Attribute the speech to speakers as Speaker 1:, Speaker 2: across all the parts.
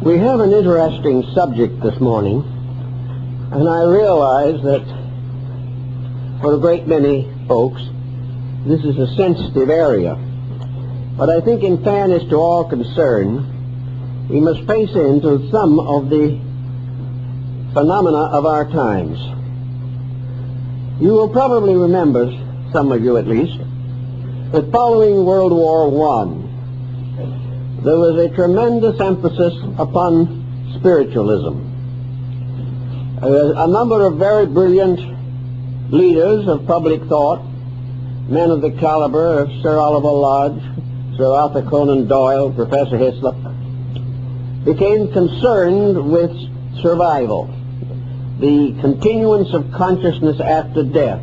Speaker 1: We have an interesting subject this morning, and I realize that for a great many folks, this is a sensitive area. But I think in fairness to all concerned, we must face into some of the phenomena of our times. You will probably remember, some of you at least, that following World War I, there was a tremendous emphasis upon spiritualism. A number of very brilliant leaders of public thought, men of the caliber of Sir Oliver Lodge, Sir Arthur Conan Doyle, Professor Hyslop, became concerned with survival, the continuance of consciousness after death.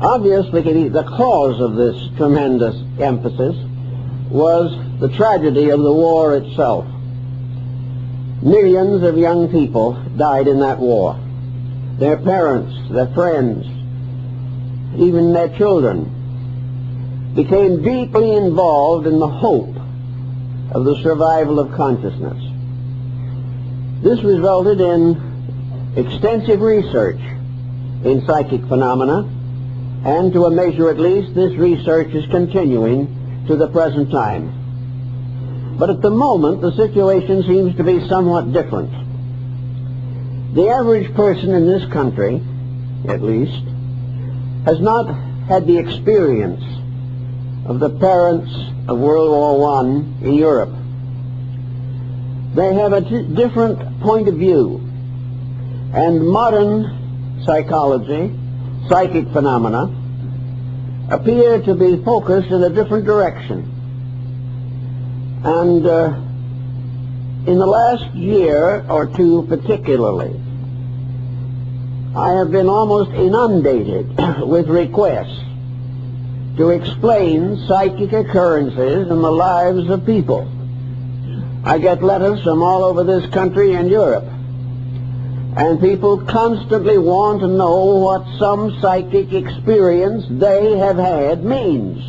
Speaker 1: Obviously, the cause of this tremendous emphasis was the tragedy of the war itself. Millions of young people died in that war. Their parents, their friends, even their children became deeply involved in the hope of the survival of consciousness. This resulted in extensive research in psychic phenomena, and to a measure at least, this research is continuing to the present time. But at the moment, the situation seems to be somewhat different. The average person in this country, at least, has not had the experience of the parents of World War I in Europe. They have a different point of view, and modern psychology, psychic phenomena, appear to be focused in a different direction. And in the last year or two particularly, I have been almost inundated with requests to explain psychic occurrences in the lives of people. I get letters from all over this country and Europe, and people constantly want to know what some psychic experience they have had means.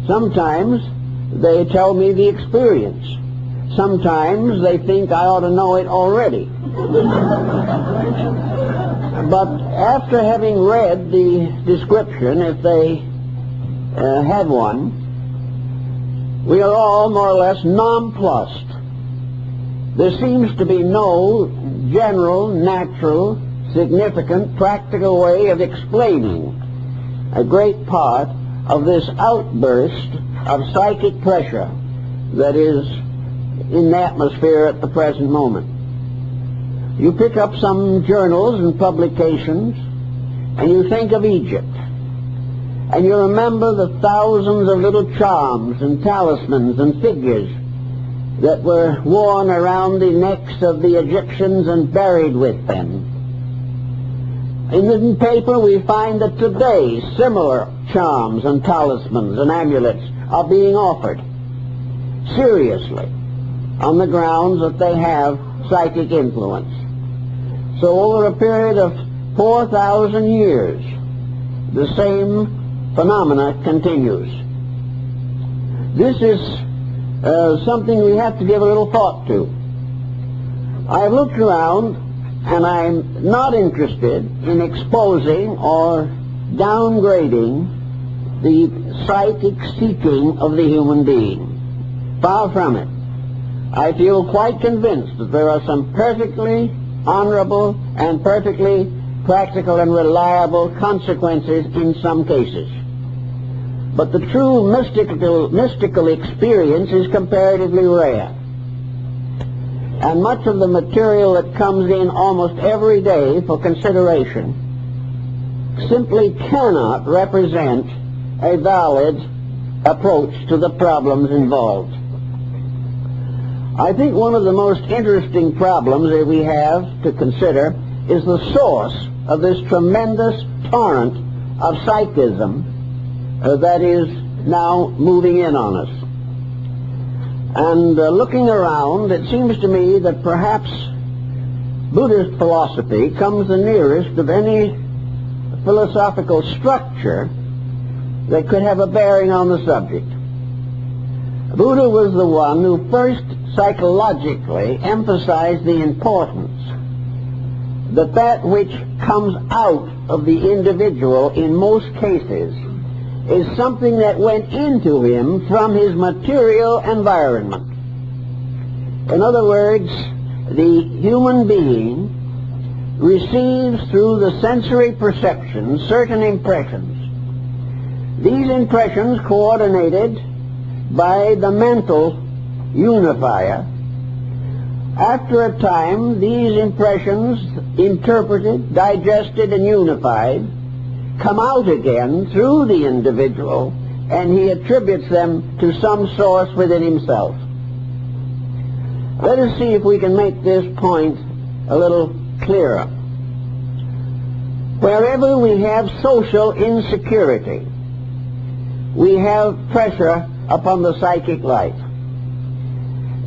Speaker 1: Sometimes they tell me the experience. Sometimes they think I ought to know it already. But after having read the description, if they had one, we are all more or less nonplussed. There seems to be no general, natural, significant, practical way of explaining a great part of this outburst of psychic pressure that is in the atmosphere at the present moment. You pick up some journals and publications, and you think of Egypt, and you remember the thousands of little charms and talismans and figures that were worn around the necks of the Egyptians and buried with them. In the paper we find that today similar charms and talismans and amulets are being offered seriously on the grounds that they have psychic influence. So over a period of 4,000 years, the same phenomena continues. This is something we have to give a little thought to. I've looked around, and I'm not interested in exposing or downgrading the psychic seeking of the human being. Far from it. I feel quite convinced that there are some perfectly honorable and perfectly practical and reliable consequences in some cases. But the true mystical experience is comparatively rare. And much of the material that comes in almost every day for consideration simply cannot represent a valid approach to the problems involved. I think one of the most interesting problems that we have to consider is the source of this tremendous torrent of psychism that is now moving in on us. And looking around, it seems to me that perhaps Buddhist philosophy comes the nearest of any philosophical structure that could have a bearing on the subject. Buddha was the one who first psychologically emphasize the importance that which comes out of the individual in most cases is something that went into him from his material environment. In other words, the human being receives through the sensory perception certain impressions. These impressions coordinated by the mental unifier. After a time, these impressions, interpreted, digested, and unified, come out again through the individual, and he attributes them to some source within himself. Let us see if we can make this point a little clearer. Wherever we have social insecurity, we have pressure upon the psychic life.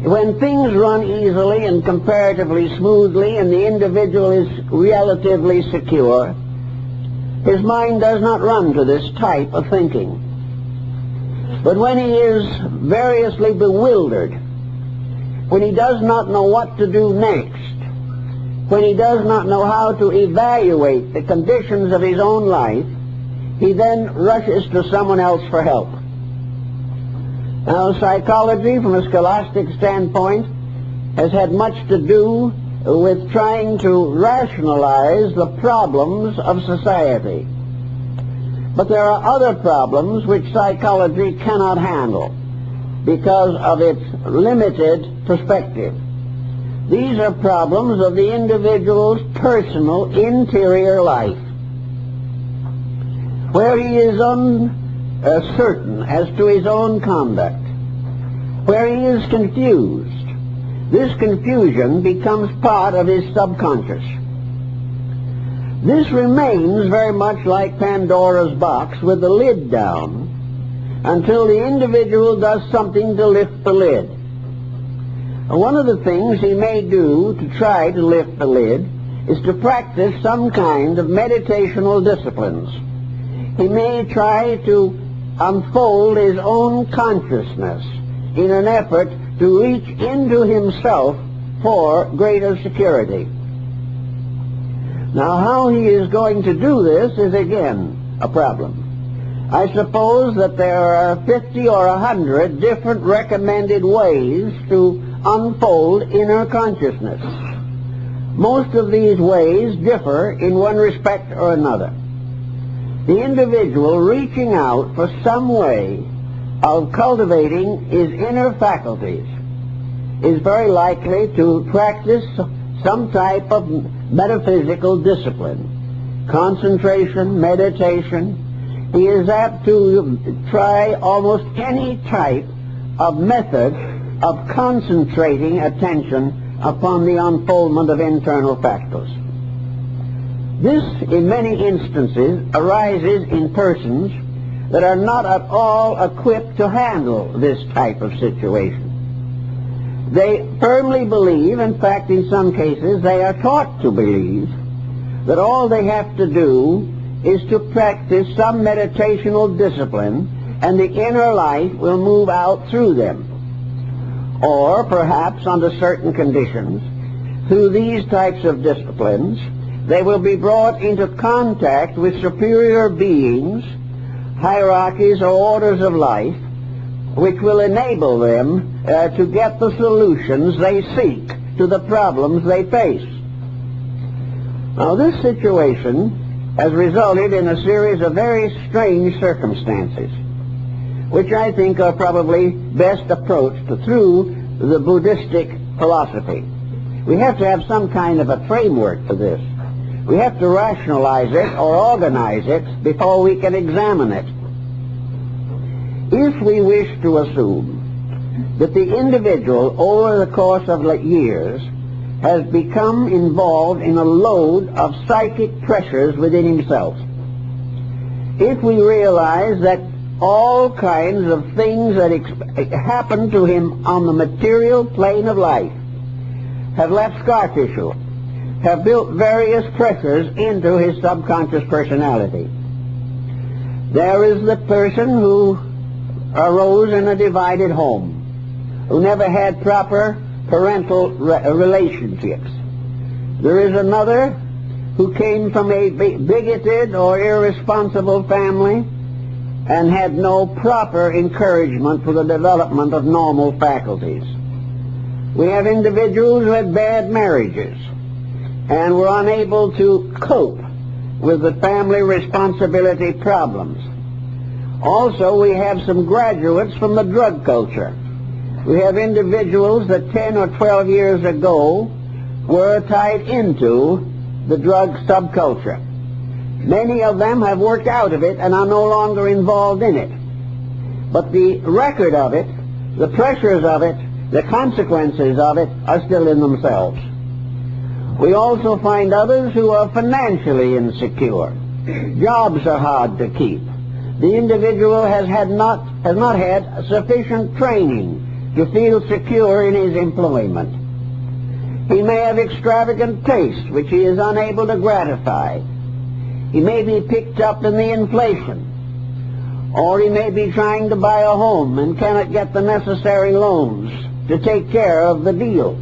Speaker 1: When things run easily and comparatively smoothly and the individual is relatively secure, his mind does not run to this type of thinking. But when he is variously bewildered, when he does not know what to do next, when he does not know how to evaluate the conditions of his own life, he then rushes to someone else for help. Now, psychology, from a scholastic standpoint, has had much to do with trying to rationalize the problems of society. But there are other problems which psychology cannot handle because of its limited perspective. These are problems of the individual's personal interior life, where he is uncertain as to his own conduct, where he is confused. This confusion becomes part of his subconscious. This remains very much like Pandora's box with the lid down until the individual does something to lift the lid. One of the things he may do to try to lift the lid is to practice some kind of meditational disciplines. He may try to unfold his own consciousness in an effort to reach into himself for greater security. Now, how he is going to do this is again a problem. I suppose that there are 50 or 100 different recommended ways to unfold inner consciousness. Most of these ways differ in one respect or another. The individual reaching out for some way of cultivating his inner faculties is very likely to practice some type of metaphysical discipline, concentration, meditation. He is apt to try almost any type of method of concentrating attention upon the unfoldment of internal factors. This, in many instances, arises in persons that are not at all equipped to handle this type of situation. They firmly believe, in fact, in some cases, they are taught to believe, that all they have to do is to practice some meditational discipline and the inner life will move out through them. Or, perhaps, under certain conditions, through these types of disciplines, they will be brought into contact with superior beings, hierarchies or orders of life, which will enable them to get the solutions they seek to the problems they face. Now, this situation has resulted in a series of very strange circumstances, which I think are probably best approached through the Buddhistic philosophy. We have to have some kind of a framework for this. We have to rationalize it or organize it before we can examine it. If we wish to assume that the individual over the course of years has become involved in a load of psychic pressures within himself, if we realize that all kinds of things that happen to him on the material plane of life have left scar tissue, have built various pressures into his subconscious personality. There is the person who arose in a divided home, who never had proper parental relationships. There is another who came from a bigoted or irresponsible family and had no proper encouragement for the development of normal faculties. We have individuals who had bad marriages and were unable to cope with the family responsibility problems. Also, we have some graduates from the drug culture. We have individuals that 10 or 12 years ago were tied into the drug subculture. Many of them have worked out of it and are no longer involved in it. But the record of it, the pressures of it, the consequences of it are still in themselves. We also find others who are financially insecure. Jobs are hard to keep. The individual has not had sufficient training to feel secure in his employment. He may have extravagant tastes which he is unable to gratify. He may be picked up in the inflation, or he may be trying to buy a home and cannot get the necessary loans to take care of the deal.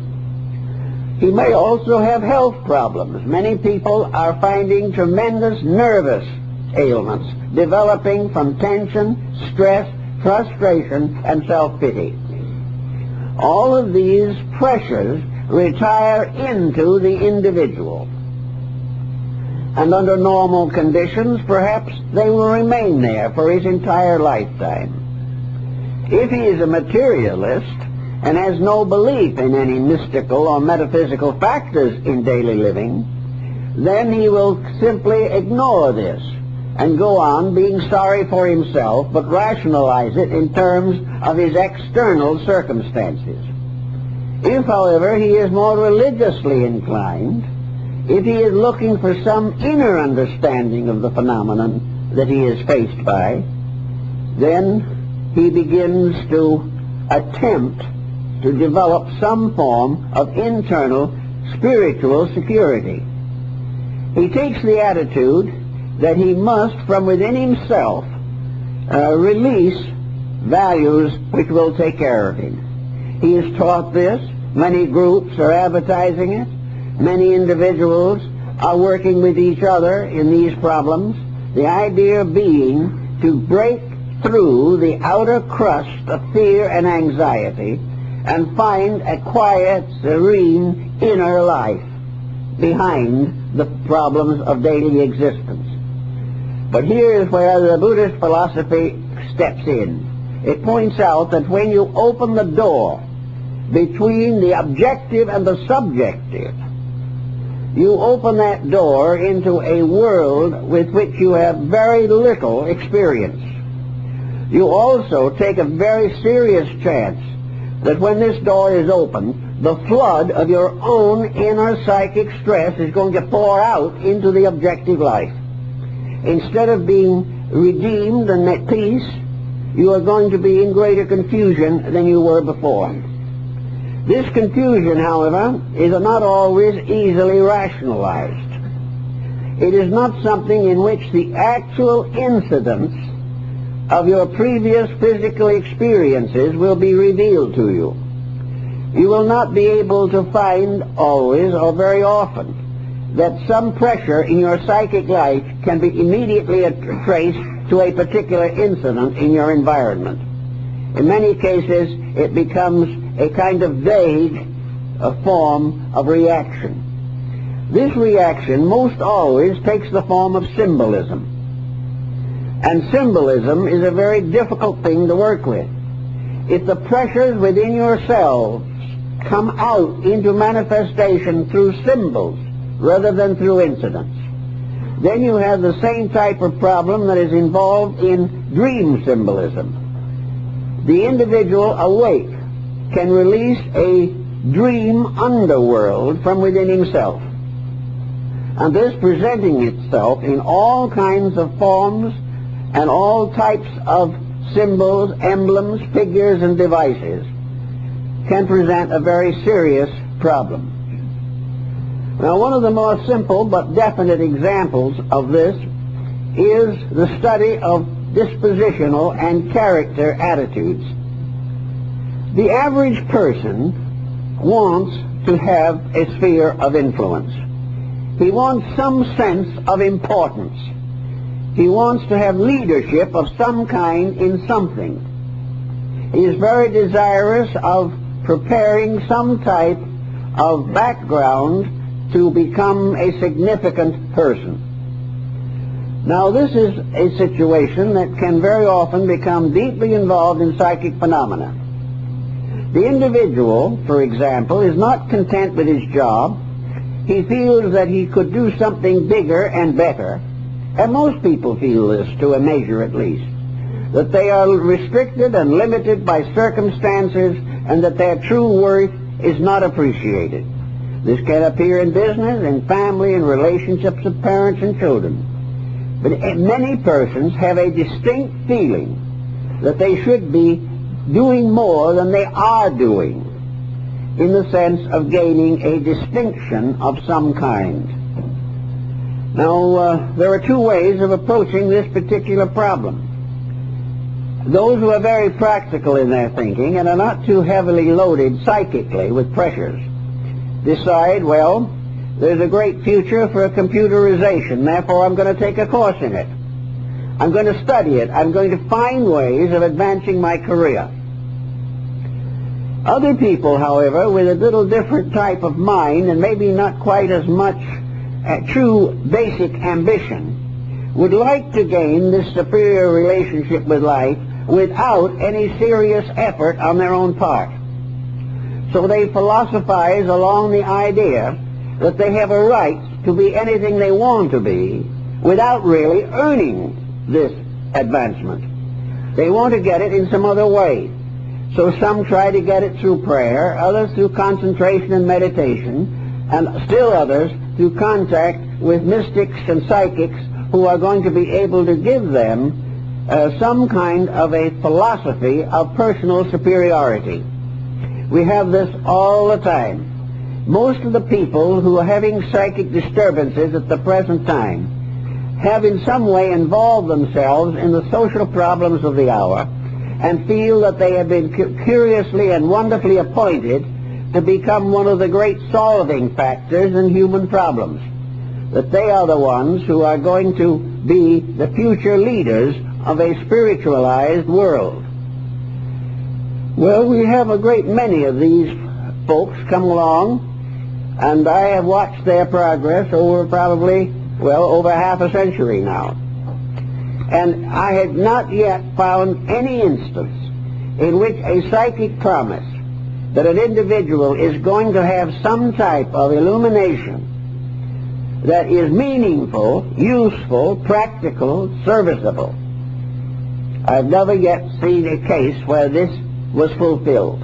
Speaker 1: He may also have health problems. Many people are finding tremendous nervous ailments developing from tension, stress, frustration, and self-pity. All of these pressures retire into the individual. And under normal conditions, perhaps they will remain there for his entire lifetime. If he is a materialist and has no belief in any mystical or metaphysical factors in daily living, then he will simply ignore this and go on being sorry for himself, but rationalize it in terms of his external circumstances. If, however, he is more religiously inclined, if he is looking for some inner understanding of the phenomenon that he is faced by, then he begins to attempt to develop some form of internal spiritual security. He takes the attitude that he must, from within himself, release values which will take care of him. He is taught this. Many groups are advertising it. Many individuals are working with each other in these problems. The idea being to break through the outer crust of fear and anxiety and find a quiet, serene inner life behind the problems of daily existence. But here is where the Buddhist philosophy steps in. It points out that when you open the door between the objective and the subjective, you open that door into a world with which you have very little experience. You also take a very serious chance that when this door is opened, the flood of your own inner psychic stress is going to pour out into the objective life. Instead of being redeemed and at peace, you are going to be in greater confusion than you were before. This confusion, however, is not always easily rationalized. It is not something in which the actual incidents of your previous physical experiences will be revealed to you. You will not be able to find always or very often that some pressure in your psychic life can be immediately traced to a particular incident in your environment. In many cases, it becomes a kind of vague form of reaction. This reaction most always takes the form of symbolism. And symbolism is a very difficult thing to work with. If the pressures within yourselves come out into manifestation through symbols rather than through incidents, then you have the same type of problem that is involved in dream symbolism. The individual awake can release a dream underworld from within himself, and this presenting itself in all kinds of forms and all types of symbols, emblems, figures, and devices can present a very serious problem. Now, one of the more simple but definite examples of this is the study of dispositional and character attitudes. The average person wants to have a sphere of influence. He wants some sense of importance. He wants to have leadership of some kind in something. He is very desirous of preparing some type of background to become a significant person. Now, this is a situation that can very often become deeply involved in psychic phenomena. The individual, for example, is not content with his job. He feels that he could do something bigger and better, and most people feel this to a measure at least, that they are restricted and limited by circumstances and that their true worth is not appreciated. This can appear in business, in family, in relationships of parents and children. But many persons have a distinct feeling that they should be doing more than they are doing, in the sense of gaining a distinction of some kind. Now, there are two ways of approaching this particular problem. Those who are very practical in their thinking and are not too heavily loaded psychically with pressures decide, well, there's a great future for computerization, therefore I'm going to take a course in it. I'm going to study it. I'm going to find ways of advancing my career. Other people, however, with a little different type of mind and maybe not quite as much true basic ambition, would like to gain this superior relationship with life without any serious effort on their own part. So they philosophize along the idea that they have a right to be anything they want to be without really earning this advancement. They want to get it in some other way. So some try to get it through prayer, others through concentration and meditation, and still others through contact with mystics and psychics who are going to be able to give them some kind of a philosophy of personal superiority. We have this all the time. Most of the people who are having psychic disturbances at the present time have in some way involved themselves in the social problems of the hour and feel that they have been curiously and wonderfully appointed to become one of the great solving factors in human problems, that they are the ones who are going to be the future leaders of a spiritualized world. Well, we have a great many of these folks come along, and I have watched their progress over probably, over half a century now. And I have not yet found any instance in which a psychic promise that an individual is going to have some type of illumination that is meaningful, useful, practical, serviceable. I've never yet seen a case where this was fulfilled.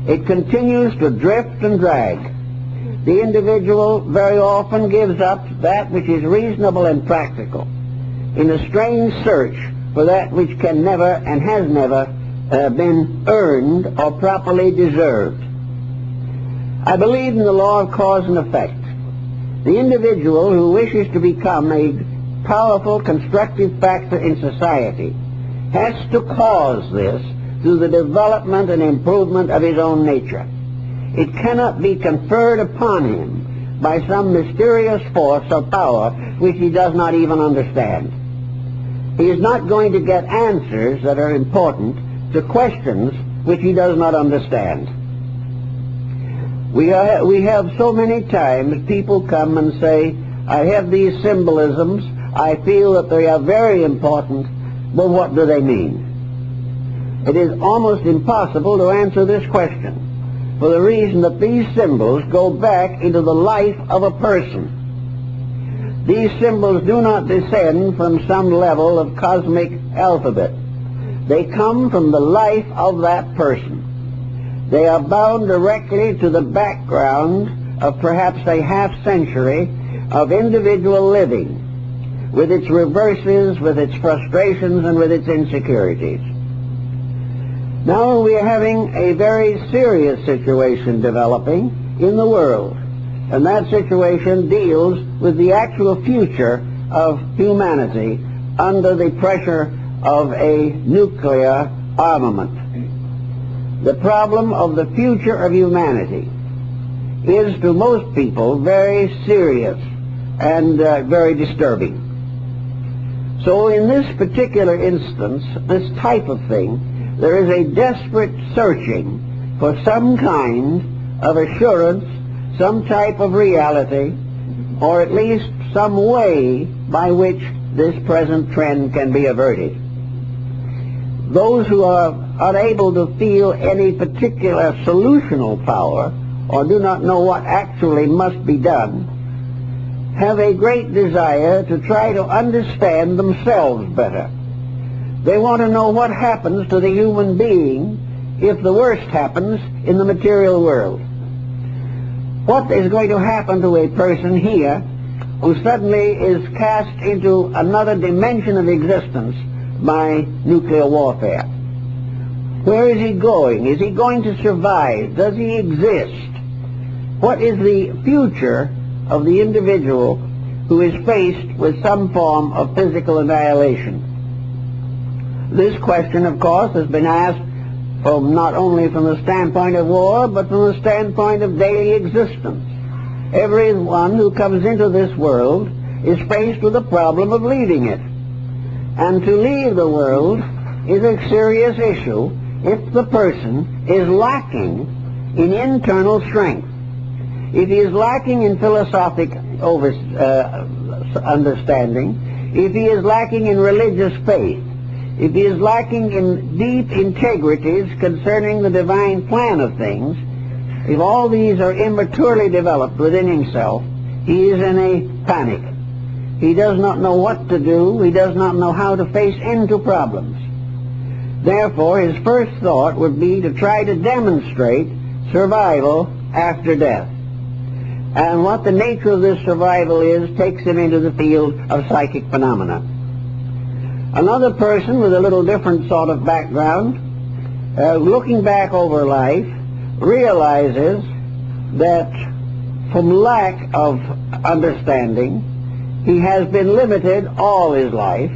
Speaker 1: It continues to drift and drag. The individual very often gives up that which is reasonable and practical in a strange search for that which can never and has never been earned or properly deserved. I believe in the law of cause and effect. The individual who wishes to become a powerful, constructive factor in society has to cause this through the development and improvement of his own nature. It cannot be conferred upon him by some mysterious force or power which he does not even understand. He is not going to get answers that are important to questions which he does not understand. We have so many times people come and say, I have these symbolisms, I feel that they are very important, but what do they mean? It is almost impossible to answer this question, for the reason that these symbols go back into the life of a person. These symbols do not descend from some level of cosmic alphabet. They come from the life of that person. They are bound directly to the background of perhaps a half-century of individual living, with its reverses, with its frustrations, and with its insecurities. Now we are having a very serious situation developing in the world, and that situation deals with the actual future of humanity under the pressure of a nuclear armament. the problem of the future of humanity is to most people very serious and very disturbing. So in this particular instance, this type of thing, there is a desperate searching for some kind of assurance, some type of reality, or at least some way by which this present trend can be averted. Those who are unable to feel any particular solutional power or do not know what actually must be done have a great desire to try to understand themselves better. They want to know what happens to the human being if the worst happens in the material world. What is going to happen to a person here who suddenly is cast into another dimension of existence by nuclear warfare? Where is he going? Is he going to survive? Does he exist? What is the future of the individual who is faced with some form of physical annihilation? This question, of course, has been asked not only from the standpoint of war, but from the standpoint of daily existence. Everyone who comes into this world is faced with the problem of leaving it. And to leave the world is a serious issue if the person is lacking in internal strength. If he is lacking in philosophic understanding, if he is lacking in religious faith, if he is lacking in deep integrities concerning the divine plan of things, if all these are immaturely developed within himself, he is in a panic. He does not know what to do. He does not know how to face into problems. Therefore, his first thought would be to try to demonstrate survival after death. And what the nature of this survival is takes him into the field of psychic phenomena. Another person with a little different sort of background, looking back over life, realizes that from lack of understanding, he has been limited all his life,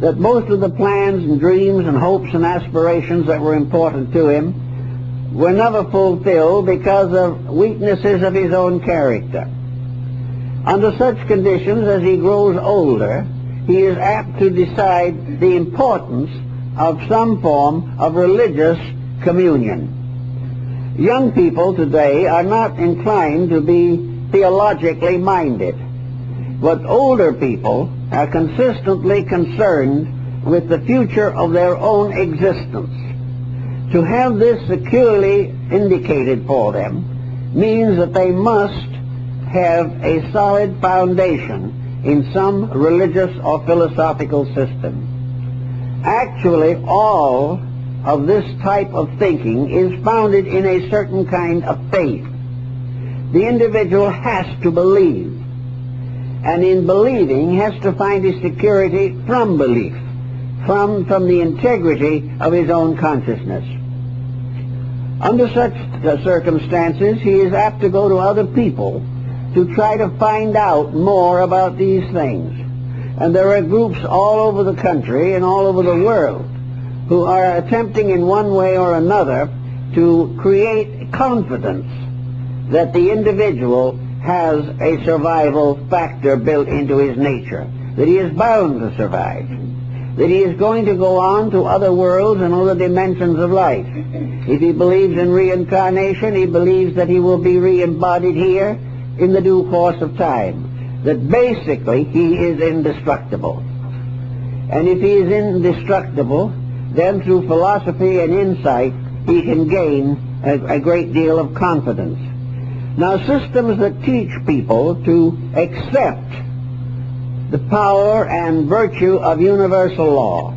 Speaker 1: that most of the plans and dreams and hopes and aspirations that were important to him were never fulfilled because of weaknesses of his own character. Under such conditions, as he grows older, he is apt to decide the importance of some form of religious communion. Young people today are not inclined to be theologically minded, but older people are consistently concerned with the future of their own existence. To have this securely indicated for them means that they must have a solid foundation in some religious or philosophical system. Actually, all of this type of thinking is founded in a certain kind of faith. The individual has to believe, and in believing has to find his security from belief, from the integrity of his own consciousness. Under such circumstances, he is apt to go to other people to try to find out more about these things. And there are groups all over the country and all over the world who are attempting in one way or another to create confidence that the individual has a survival factor built into his nature, that he is bound to survive, that he is going to go on to other worlds and other dimensions of life. If he believes in reincarnation, he believes that he will be re-embodied here in the due course of time, that basically he is indestructible. And if he is indestructible, then through philosophy and insight, he can gain a great deal of confidence. Now, systems that teach people to accept the power and virtue of universal law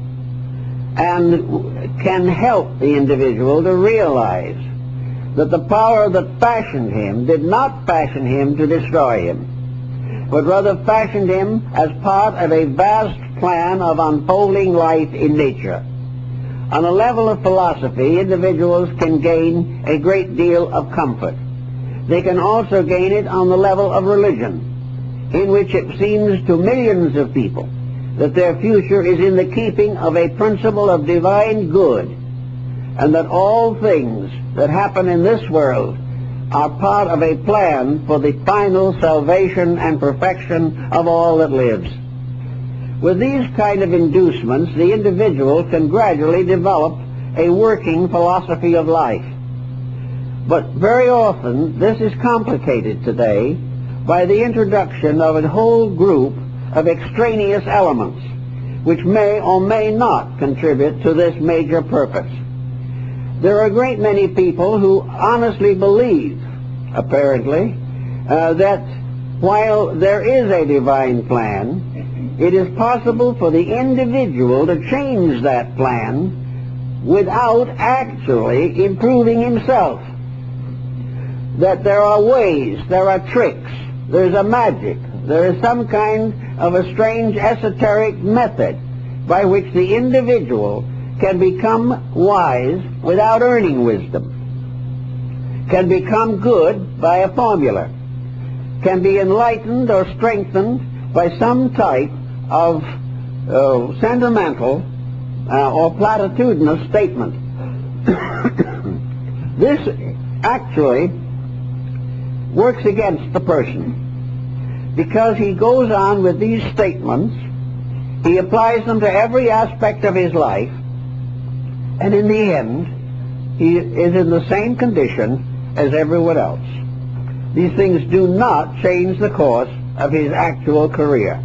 Speaker 1: and can help the individual to realize that the power that fashioned him did not fashion him to destroy him, but rather fashioned him as part of a vast plan of unfolding life in nature. On a level of philosophy, individuals can gain a great deal of comfort. They can also gain it on the level of religion, in which it seems to millions of people that their future is in the keeping of a principle of divine good, and that all things that happen in this world are part of a plan for the final salvation and perfection of all that lives. With these kind of inducements, the individual can gradually develop a working philosophy of life. But very often this is complicated today by the introduction of a whole group of extraneous elements which may or may not contribute to this major purpose. There are a great many people who honestly believe, apparently, that while there is a divine plan, it is possible for the individual to change that plan without actually improving himself. That there are ways, there are tricks, there's a magic, there is some kind of a strange esoteric method by which the individual can become wise without earning wisdom, can become good by a formula, can be enlightened or strengthened by some type of sentimental or platitudinous statement. This actually works against the person, because he goes on with these statements, he applies them to every aspect of his life, and in the end he is in the same condition as everyone else. These things do not change the course of his actual career.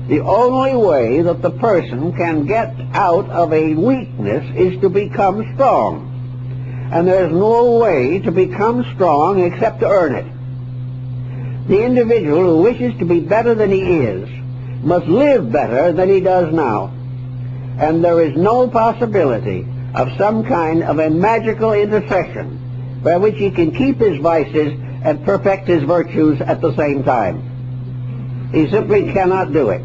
Speaker 1: The only way that the person can get out of a weakness is to become strong. And there's no way to become strong except to earn it. The individual who wishes to be better than he is must live better than he does now. And there is no possibility of some kind of a magical intercession by which he can keep his vices and perfect his virtues at the same time. He simply cannot do it.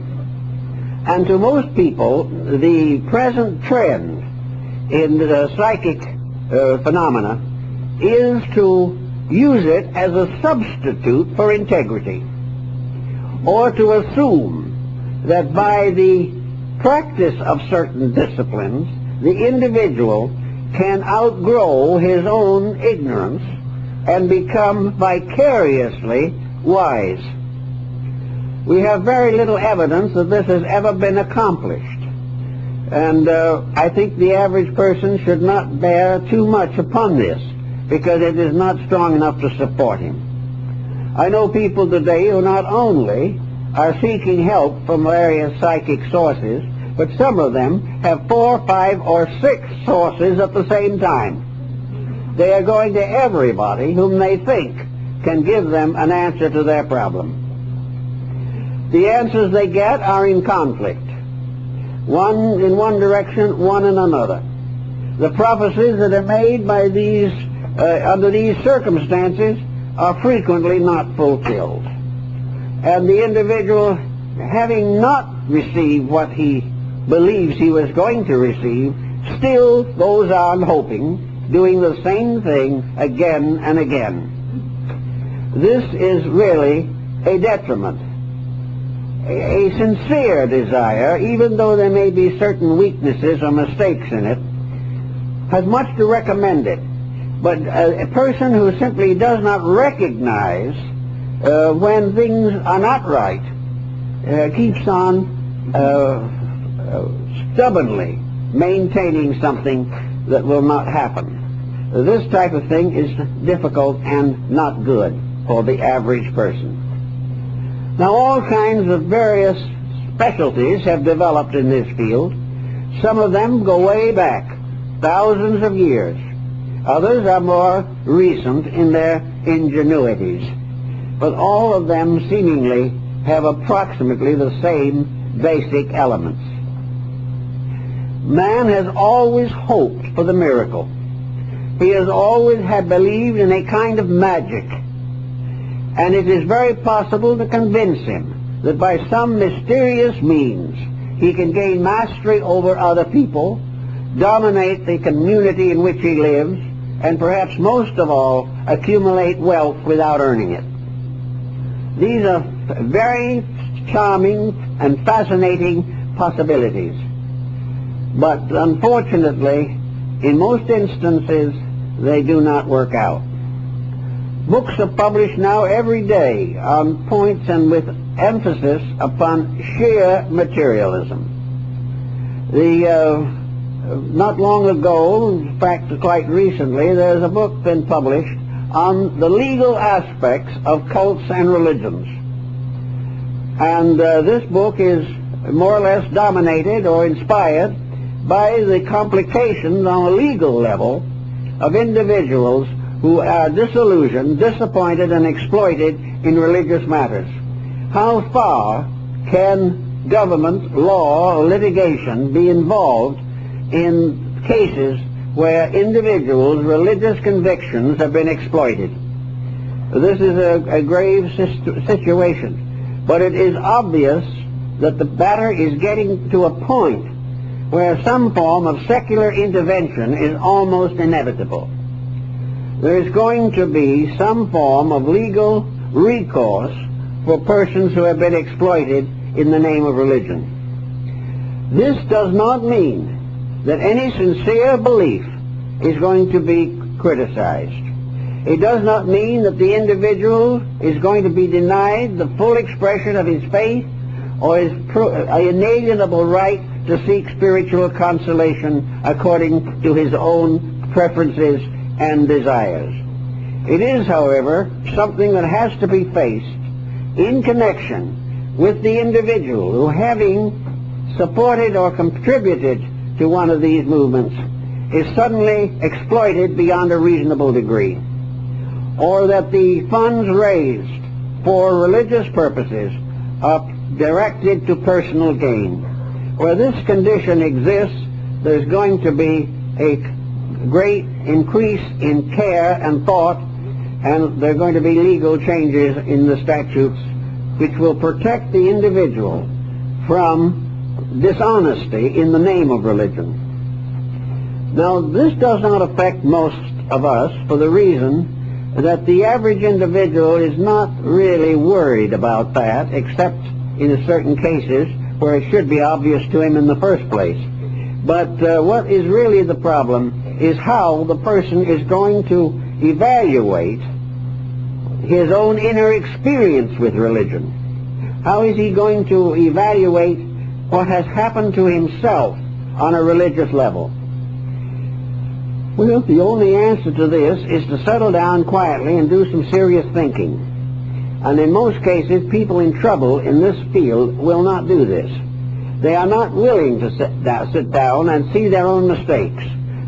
Speaker 1: And to most people, the present trend in the psychic phenomena is to use it as a substitute for integrity, or to assume that by the practice of certain disciplines, the individual can outgrow his own ignorance and become vicariously wise. We have very little evidence that this has ever been accomplished, and I think the average person should not bear too much upon this, because it is not strong enough to support him. I know people today who not only are seeking help from various psychic sources, but some of them have 4, 5, or 6 sources at the same time. They are going to everybody whom they think can give them an answer to their problem. The answers they get are in conflict, one in one direction, one in another. The prophecies that are made by these under these circumstances are frequently not fulfilled. And the individual, having not received what he believes he was going to receive, still goes on hoping, doing the same thing again and again. This is really a detriment. A sincere desire, even though there may be certain weaknesses or mistakes in it, has much to recommend it. But a person who simply does not recognize when things are not right keeps on stubbornly maintaining something that will not happen. This type of thing is difficult and not good for the average person. Now, all kinds of various specialties have developed in this field. Some of them go way back, thousands of years. Others are more recent in their ingenuities. But all of them seemingly have approximately the same basic elements. Man has always hoped for the miracle. He has always had believed in a kind of magic. And it is very possible to convince him that by some mysterious means he can gain mastery over other people, dominate the community in which he lives, and perhaps most of all, accumulate wealth without earning it. These are very charming and fascinating possibilities. But unfortunately, In most instances, they do not work out. Books are published now every day on points and with emphasis upon sheer materialism. Not long ago, in fact quite recently, there's a book been published on the legal aspects of cults and religions. And this book is more or less dominated or inspired by the complications on a legal level of individuals who are disillusioned, disappointed, and exploited in religious matters. How far can government, law, or litigation be involved in cases where individuals' religious convictions have been exploited? This is a grave situation, but it is obvious that the matter is getting to a point where some form of secular intervention is almost inevitable. There is going to be some form of legal recourse for persons who have been exploited in the name of religion. This does not mean that any sincere belief is going to be criticized. It does not mean that the individual is going to be denied the full expression of his faith or his inalienable right to seek spiritual consolation according to his own preferences and desires. It is, however, something that has to be faced in connection with the individual who, having supported or contributed to one of these movements, is suddenly exploited beyond a reasonable degree, or that the funds raised for religious purposes are directed to personal gain. Where this condition exists, there's going to be a great increase in care and thought, and there are going to be legal changes in the statutes which will protect the individual from dishonesty in the name of religion. Now, this does not affect most of us for the reason that the average individual is not really worried about that, except in certain cases where it should be obvious to him in the first place. But what is really the problem is how the person is going to evaluate his own inner experience with religion. How is he going to evaluate what has happened to himself on a religious level? Well, the only answer to this is to settle down quietly and do some serious thinking. And in most cases, people in trouble in this field will not do this. They are not willing to sit down and see their own mistakes.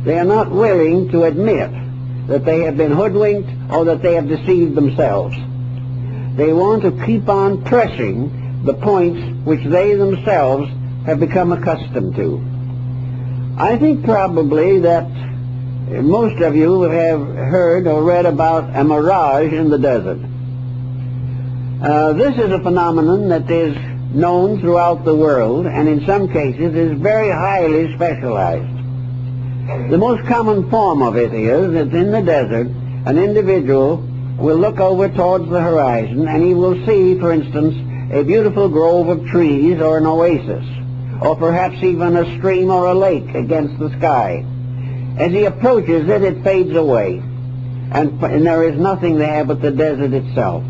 Speaker 1: They are not willing to admit that they have been hoodwinked or that they have deceived themselves. They want to keep on pressing the points which they themselves have become accustomed to. I think probably that most of you have heard or read about a mirage in the desert. This is a phenomenon that is known throughout the world, and in some cases is very highly specialized. The most common form of it is that in the desert, an individual will look over towards the horizon and he will see, for instance, a beautiful grove of trees or an oasis, or perhaps even a stream or a lake against the sky. As he approaches it, it fades away, and there is nothing there but the desert itself.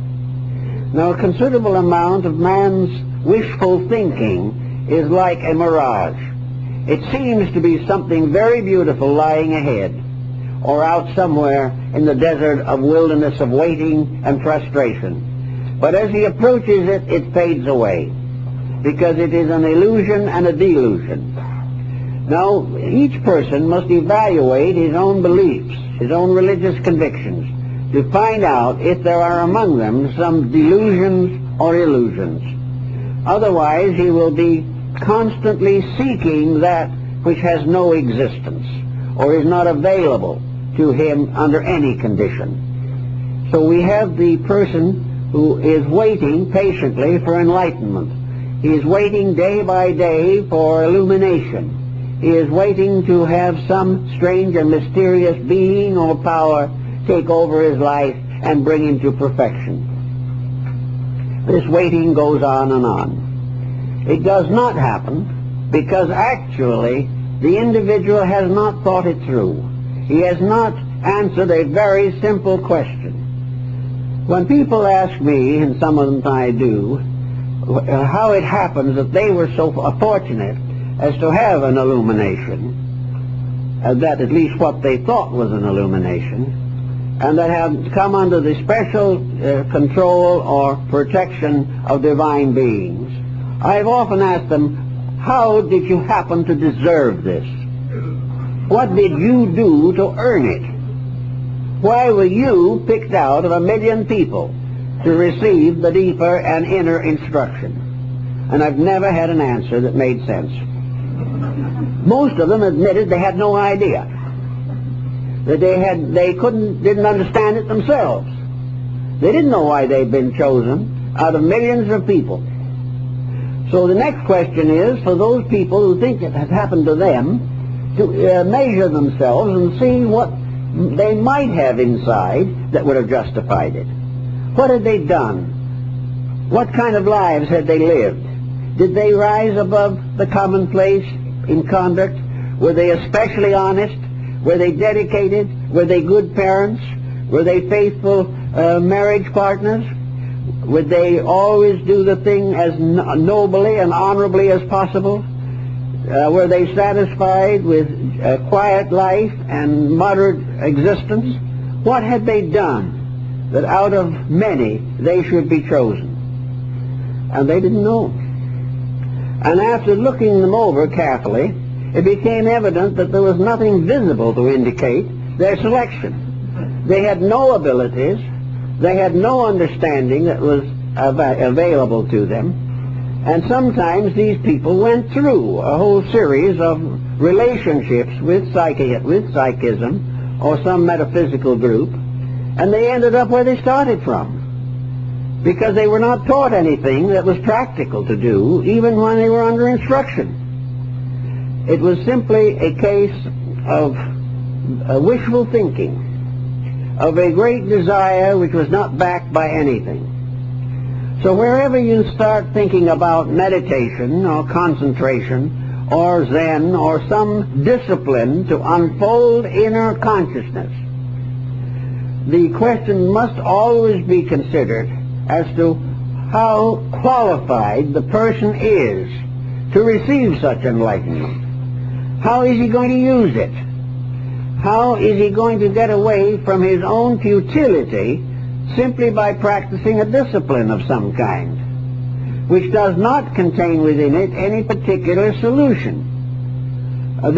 Speaker 1: Now, a considerable amount of man's wishful thinking is like a mirage. It seems to be something very beautiful lying ahead, or out somewhere in the desert of wilderness of waiting and frustration. But as he approaches it, it fades away, because it is an illusion and a delusion. Now, each person must evaluate his own beliefs, his own religious convictions, to find out if there are among them some delusions or illusions. Otherwise, he will be constantly seeking that which has no existence or is not available to him under any condition. So we have the person who is waiting patiently for enlightenment. He is waiting day by day for illumination. He is waiting to have some strange and mysterious being or power take over his life and bring him to perfection. This waiting goes on and on. It does not happen because actually the individual has not thought it through. He has not answered a very simple question. When people ask me, and some of them I do, how it happens that they were so fortunate as to have an illumination, that at least what they thought was an illumination, and that have come under the special control or protection of divine beings, I've often asked them, how did you happen to deserve this? What did you do to earn it? Why were you picked out of 1,000,000 people to receive the deeper and inner instruction? And I've never had an answer that made sense. Most of them admitted they had no idea, that they didn't understand it themselves. They didn't know why they'd been chosen out of millions of people. So the next question is for those people who think it has happened to them to measure themselves and see what they might have inside that would have justified it. What had they done? What kind of lives had they lived? Did they rise above the commonplace in conduct? Were they especially honest? Were they dedicated? Were they good parents? Were they faithful marriage partners? Would they always do the thing as nobly and honorably as possible? Were they satisfied with a quiet life and moderate existence? What had they done that out of many they should be chosen? And they didn't know. And after looking them over carefully, it became evident that there was nothing visible to indicate their selection. They had no abilities. They had no understanding that was available to them. And sometimes these people went through a whole series of relationships with psychism or some metaphysical group, and they ended up where they started from, because they were not taught anything that was practical to do, even when they were under instruction. It was simply a case of wishful thinking, of a great desire which was not backed by anything. So wherever you start thinking about meditation or concentration or Zen or some discipline to unfold inner consciousness, the question must always be considered as to how qualified the person is to receive such enlightenment. How is he going to use it? How is he going to get away from his own futility simply by practicing a discipline of some kind, which does not contain within it any particular solution? A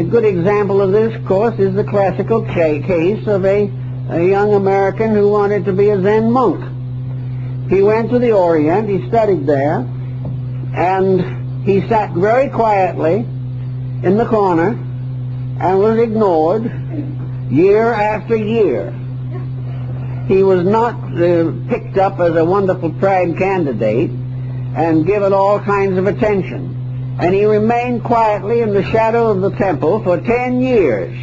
Speaker 1: good example of this, of course, is the classical case of a young American who wanted to be a Zen monk. He went to the Orient, he studied there, and he sat very quietly in the corner and was ignored year after year. He was not picked up as a wonderful prime candidate and given all kinds of attention. And he remained quietly in the shadow of the temple for 10 years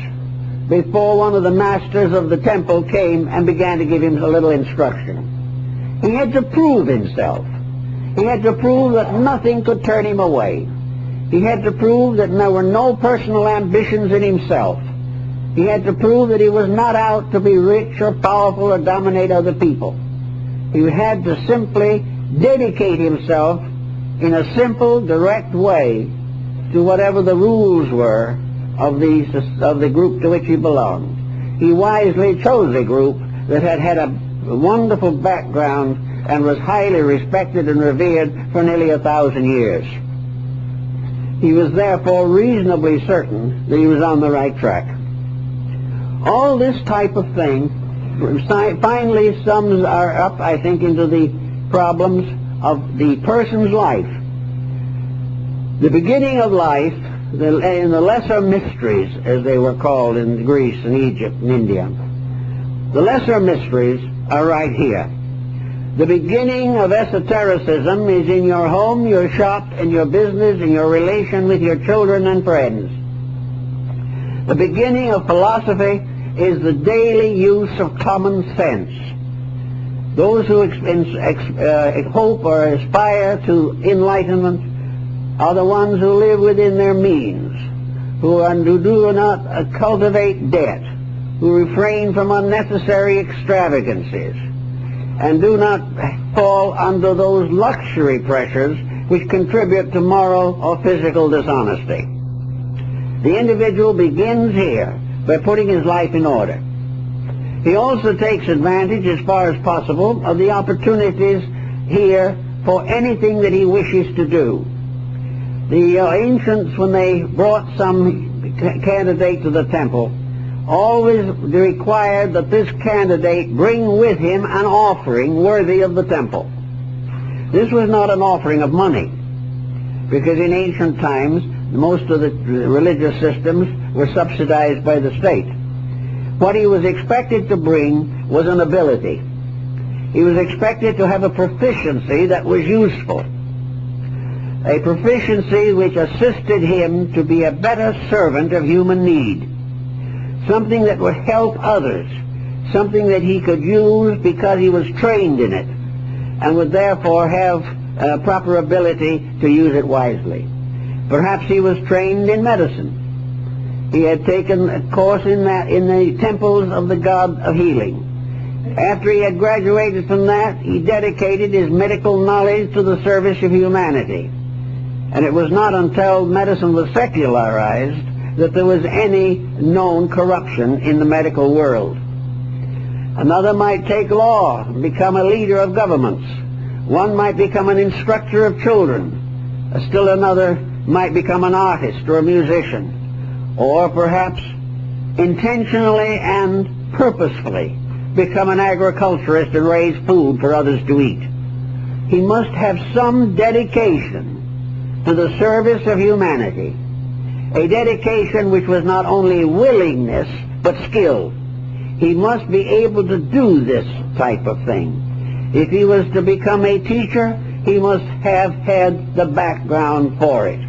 Speaker 1: before one of the masters of the temple came and began to give him a little instruction. He had to prove himself. He had to prove that nothing could turn him away. He had to prove that there were no personal ambitions in himself. He had to prove that he was not out to be rich or powerful or dominate other people. He had to simply dedicate himself in a simple, direct way to whatever the rules were of the group to which he belonged. He wisely chose a group that had a wonderful background and was highly respected and revered for nearly 1,000 years. He was therefore reasonably certain that he was on the right track. All this type of thing finally sums up, I think, into the problems of the person's life. The beginning of life, in the lesser mysteries, as they were called in Greece and Egypt and India, the lesser mysteries are right here. The beginning of esotericism is in your home, your shop, and your business, and your relation with your children and friends. The beginning of philosophy is the daily use of common sense. Those who hope or aspire to enlightenment are the ones who live within their means. who do not cultivate debt, who refrain from unnecessary extravagances, and do not fall under those luxury pressures which contribute to moral or physical dishonesty. The individual begins here by putting his life in order. He also takes advantage, as far as possible, of the opportunities here for anything that he wishes to do. The ancients, when they brought some candidate to the temple, always required that this candidate bring with him an offering worthy of the temple. This was not an offering of money, because in ancient times most of the religious systems were subsidized by the state. What he was expected to bring was an ability. He was expected to have a proficiency that was useful, a proficiency which assisted him to be a better servant of human need, something that would help others, something that he could use because he was trained in it, and would therefore have proper ability to use it wisely. Perhaps he was trained in medicine. He had taken a course in the temples of the god of healing. After he had graduated from that, he dedicated his medical knowledge to the service of humanity. And it was not until medicine was secularized that there was any known corruption in the medical world. Another might take law and become a leader of governments. One might become an instructor of children. Still another might become an artist or a musician, or perhaps intentionally and purposefully become an agriculturist and raise food for others to eat. He must have some dedication to the service of humanity, a dedication which was not only willingness but skill. He must be able to do this type of thing. If he was to become a teacher, he must have had the background for it.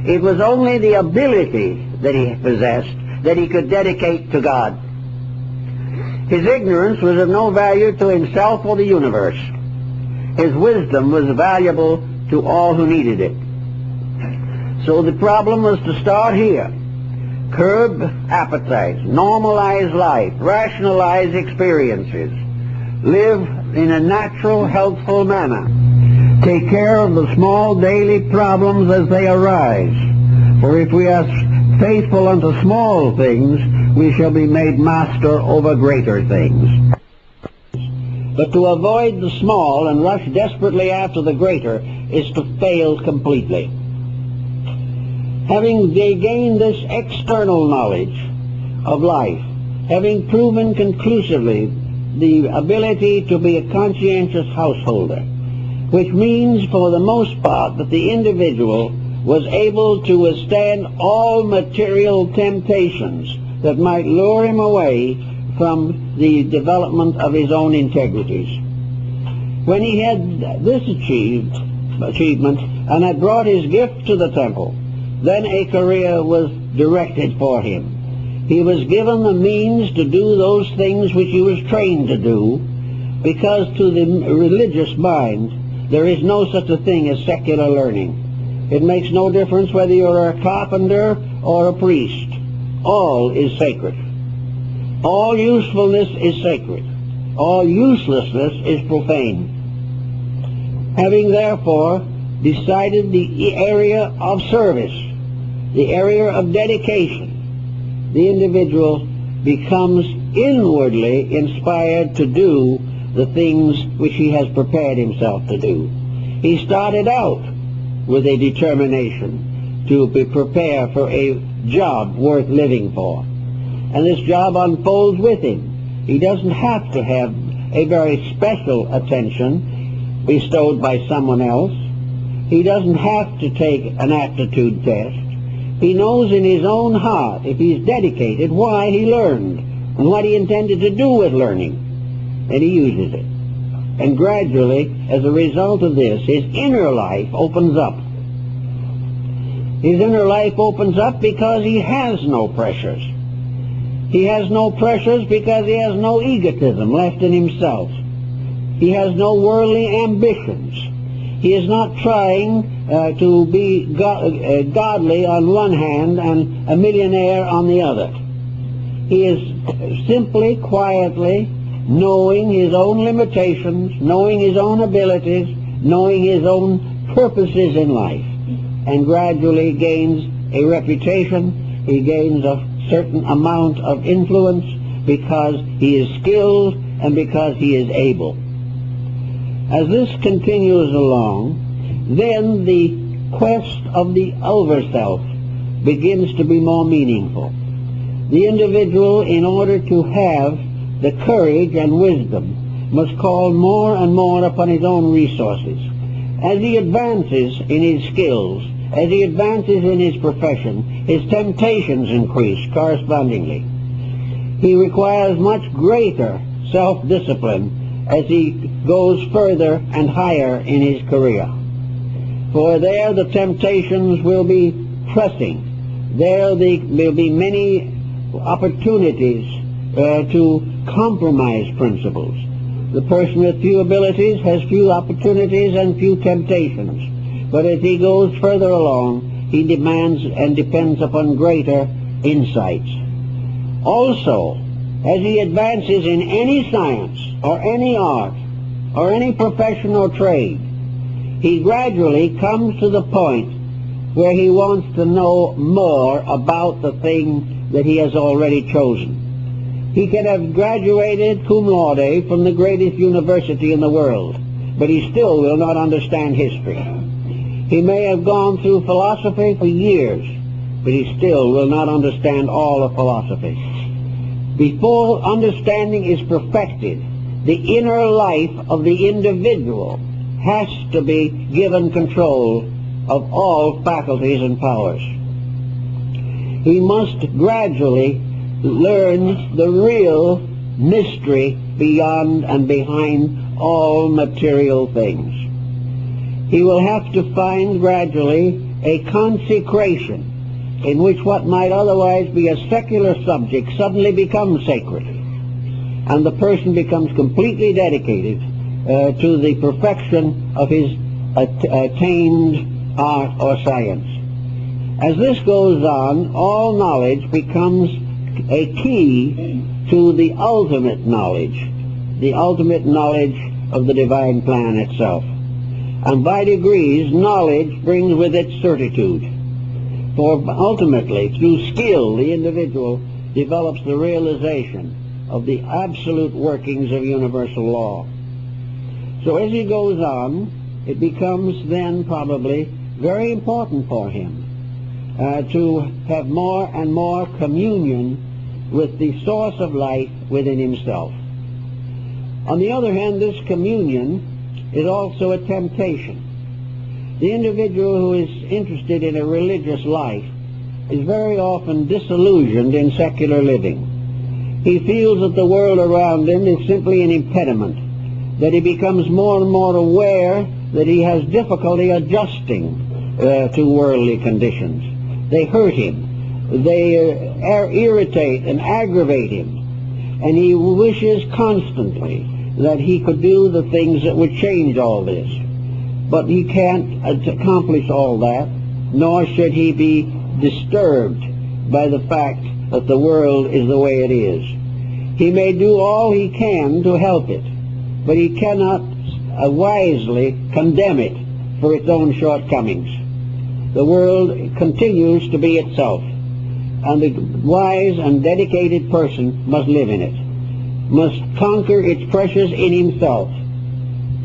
Speaker 1: It was only the ability that he possessed that he could dedicate to God. His ignorance was of no value to himself or the universe. His wisdom was valuable to all who needed it. So the problem was to start here. Curb appetites, normalize life, rationalize experiences, live in a natural, healthful manner. Take care of the small daily problems as they arise. For if we are faithful unto small things, we shall be made master over greater things. But to avoid the small and rush desperately after the greater is to fail completely. Having gained this external knowledge of life, having proven conclusively the ability to be a conscientious householder, which means for the most part that the individual was able to withstand all material temptations that might lure him away from the development of his own integrities. When he had this achievement and had brought his gift to the temple, then a career was directed for him. He was given the means to do those things which he was trained to do, because to the religious mind there is no such a thing as secular learning. It makes no difference whether you're a carpenter or a priest. All is sacred. All usefulness is sacred. All uselessness is profane. Having therefore decided the area of service, the area of dedication, the individual becomes inwardly inspired to do the things which he has prepared himself to do. He started out with a determination to be prepared for a job worth living for. And this job unfolds with him. He doesn't have to have a very special attention bestowed by someone else. He doesn't have to take an aptitude test. He knows in his own heart, if he's dedicated, why he learned and what he intended to do with learning. And he uses it. And gradually, as a result of this, his inner life opens up. His inner life opens up because he has no pressures. He has no pressures because he has no egotism left in himself. He has no worldly ambitions. He is not trying to be godly on one hand and a millionaire on the other. He is simply, quietly knowing his own limitations, knowing his own abilities, knowing his own purposes in life, and gradually gains a reputation. He gains a certain amount of influence because he is skilled and because he is able. As this continues along, then the quest of the over-self begins to be more meaningful. The individual, in order to have the courage and wisdom, must call more and more upon his own resources. As he advances in his skills, as he advances in his profession, his temptations increase correspondingly. He requires much greater self-discipline as he goes further and higher in his career. For there the temptations will be pressing. There will be many opportunities to compromise principles. The person with few abilities has few opportunities and few temptations. But as he goes further along, he demands and depends upon greater insights. Also, as he advances in any science or any art or any profession or trade, he gradually comes to the point where he wants to know more about the thing that he has already chosen. He can have graduated cum laude from the greatest university in the world, but he still will not understand history. He may have gone through philosophy for years, but he still will not understand all of philosophy. Before understanding is perfected, the inner life of the individual has to be given control of all faculties and powers. He must gradually learn the real mystery beyond and behind all material things. He will have to find gradually a consecration in which what might otherwise be a secular subject suddenly becomes sacred, and the person becomes completely dedicated to the perfection of his attained art or science. As this goes on, all knowledge becomes a key to the ultimate knowledge of the divine plan itself. And by degrees, knowledge brings with it certitude. For ultimately, through skill, the individual develops the realization of the absolute workings of universal law. So as he goes on, it becomes then probably very important for him to have more and more communion with the source of life within himself. On the other hand, this communion is also a temptation. The individual who is interested in a religious life is very often disillusioned in secular living. He feels that the world around him is simply an impediment, that he becomes more and more aware that he has difficulty adjusting to worldly conditions. They hurt him. They irritate and aggravate him. And he wishes constantly that he could do the things that would change all this. But he can't accomplish all that, nor should he be disturbed by the fact that the world is the way it is. He may do all he can to help it, but he cannot wisely condemn it for its own shortcomings. The world continues to be itself, and the wise and dedicated person must live in it, must conquer its pressures in himself,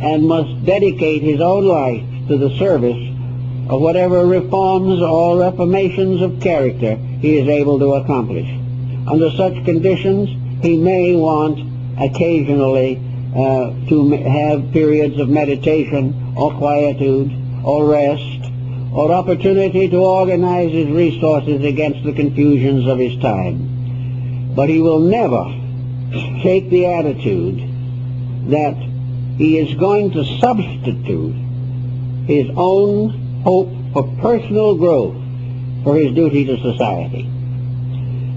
Speaker 1: and must dedicate his own life to the service of whatever reforms or reformations of character he is able to accomplish. Under such conditions, he may want occasionally to have periods of meditation or quietude or rest or opportunity to organize his resources against the confusions of his time. But he will never take the attitude that he is going to substitute his own hope for personal growth for his duty to society.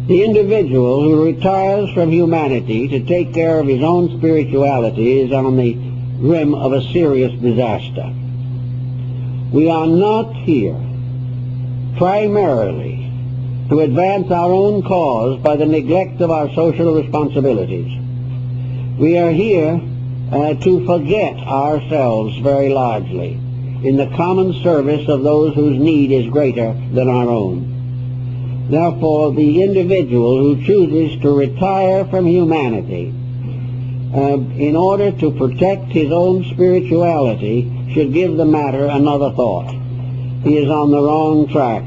Speaker 1: The individual who retires from humanity to take care of his own spirituality is on the rim of a serious disaster. We are not here primarily to advance our own cause by the neglect of our social responsibilities. We are here to forget ourselves very largely in the common service of those whose need is greater than our own. Therefore, the individual who chooses to retire from humanity in order to protect his own spirituality should give the matter another thought. He is on the wrong track.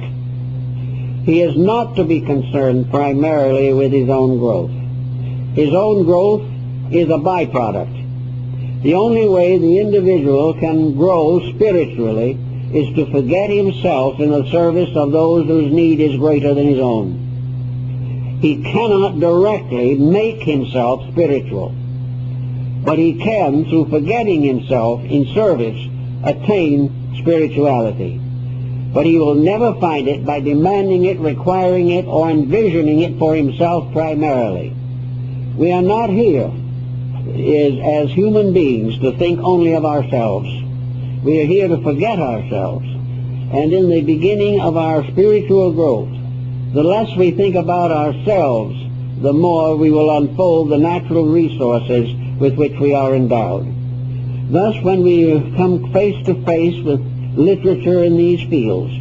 Speaker 1: He is not to be concerned primarily with his own growth. His own growth is a byproduct. The only way the individual can grow spiritually is to forget himself in the service of those whose need is greater than his own. He cannot directly make himself spiritual, but he can, through forgetting himself in service, attain spirituality. But he will never find it by demanding it, requiring it, or envisioning it for himself primarily. We are not here as human beings to think only of ourselves. We are here to forget ourselves. And in the beginning of our spiritual growth, the less we think about ourselves, the more we will unfold the natural resources with which we are endowed. Thus, when we come face to face with literature in these fields,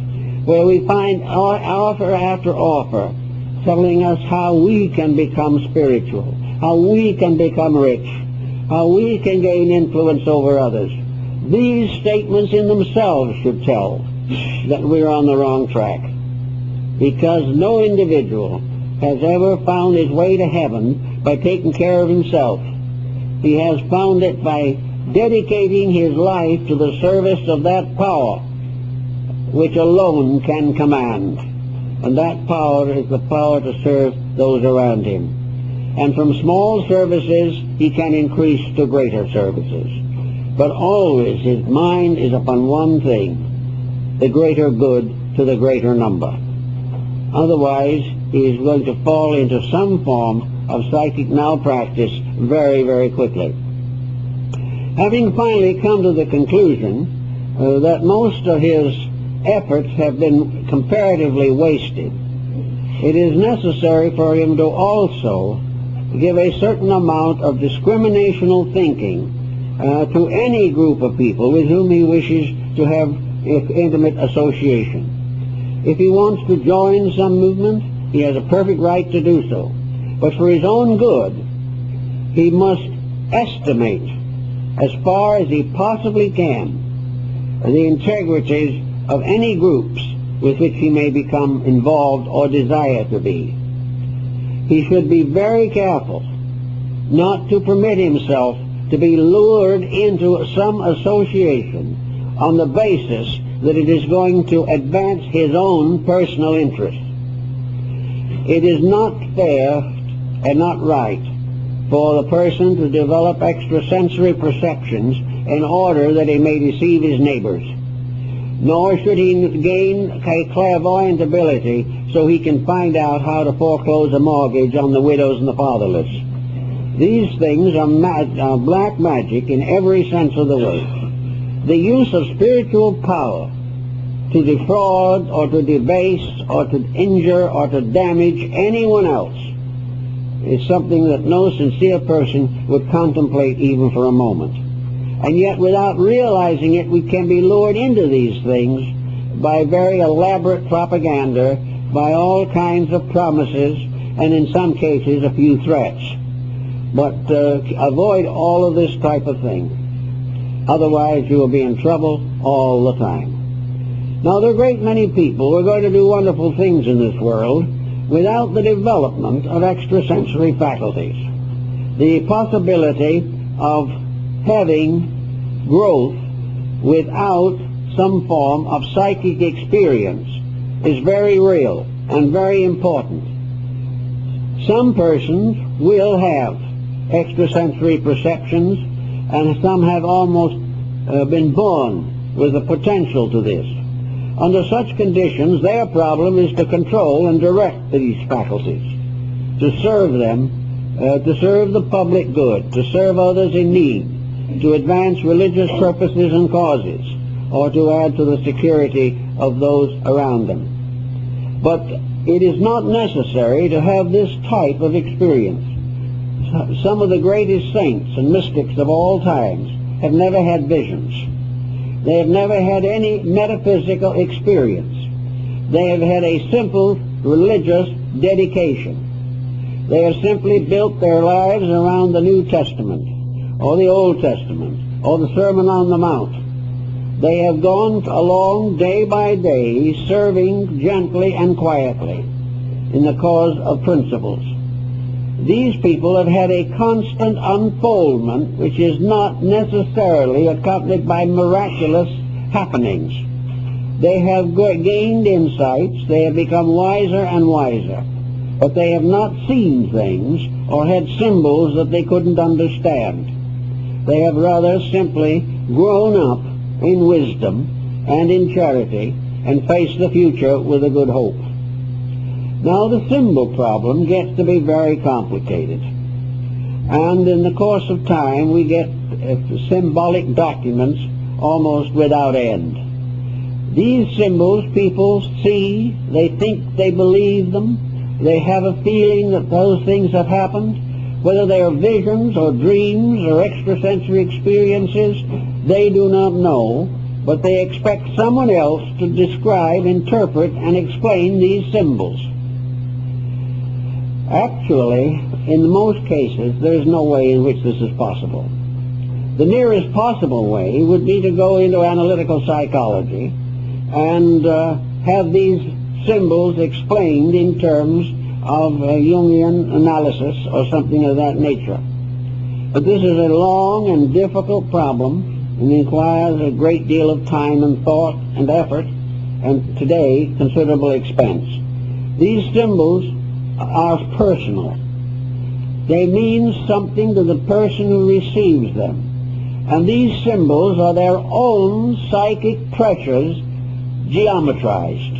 Speaker 1: where we find offer after offer telling us how we can become spiritual, how we can become rich, how we can gain influence over others, these statements in themselves should tell that we're on the wrong track, because no individual has ever found his way to heaven by taking care of himself. He has found it by dedicating his life to the service of that power which alone can command. And that power is the power to serve those around him. And from small services he can increase to greater services. But always his mind is upon one thing, the greater good to the greater number. Otherwise he is going to fall into some form of psychic malpractice very, very quickly. Having finally come to the conclusion that most of his efforts have been comparatively wasted, it is necessary for him to also give a certain amount of discriminational thinking to any group of people with whom he wishes to have intimate association. If he wants to join some movement, he has a perfect right to do so. But for his own good, he must estimate as far as he possibly can the integrities of any groups with which he may become involved or desire to be. He should be very careful not to permit himself to be lured into some association on the basis that it is going to advance his own personal interest. It is not fair and not right for the person to develop extrasensory perceptions in order that he may deceive his neighbors. Nor should he gain a clairvoyant ability so he can find out how to foreclose a mortgage on the widows and the fatherless. These things are black magic in every sense of the word. The use of spiritual power to defraud or to debase or to injure or to damage anyone else is something that no sincere person would contemplate even for a moment. And yet, without realizing it, we can be lured into these things by very elaborate propaganda, by all kinds of promises, and in some cases a few threats. But avoid all of this type of thing. Otherwise you will be in trouble all the time. Now, there are a great many people who are going to do wonderful things in this world without the development of extrasensory faculties. The possibility of having growth without some form of psychic experience is very real and very important. Some persons will have extrasensory perceptions, and some have almost been born with the potential to this. Under such conditions, their problem is to control and direct these faculties, to serve them, to serve the public good, to serve others in need, to advance religious purposes and causes, or to add to the security of those around them. But it is not necessary to have this type of experience. Some of the greatest saints and mystics of all times have never had visions. They have never had any metaphysical experience. They have had a simple religious dedication. They have simply built their lives around the New Testament, or the Old Testament, or the Sermon on the Mount. They have gone along day by day, serving gently and quietly in the cause of principles. These people have had a constant unfoldment which is not necessarily accompanied by miraculous happenings. They have gained insights, they have become wiser and wiser, but they have not seen things or had symbols that they couldn't understand. They have rather simply grown up in wisdom and in charity and faced the future with a good hope. Now the symbol problem gets to be very complicated, and in the course of time we get symbolic documents almost without end. These symbols people see, they think they believe them, they have a feeling that those things have happened. Whether they are visions or dreams or extrasensory experiences, they do not know, but they expect someone else to describe, interpret, and explain these symbols. Actually, in most cases, there is no way in which this is possible. The nearest possible way would be to go into analytical psychology and have these symbols explained in terms of Jungian analysis or something of that nature. But this is a long and difficult problem and requires a great deal of time and thought and effort, and today considerable expense. These symbols are personal. They mean something to the person who receives them. And these symbols are their own psychic pressures geometrized.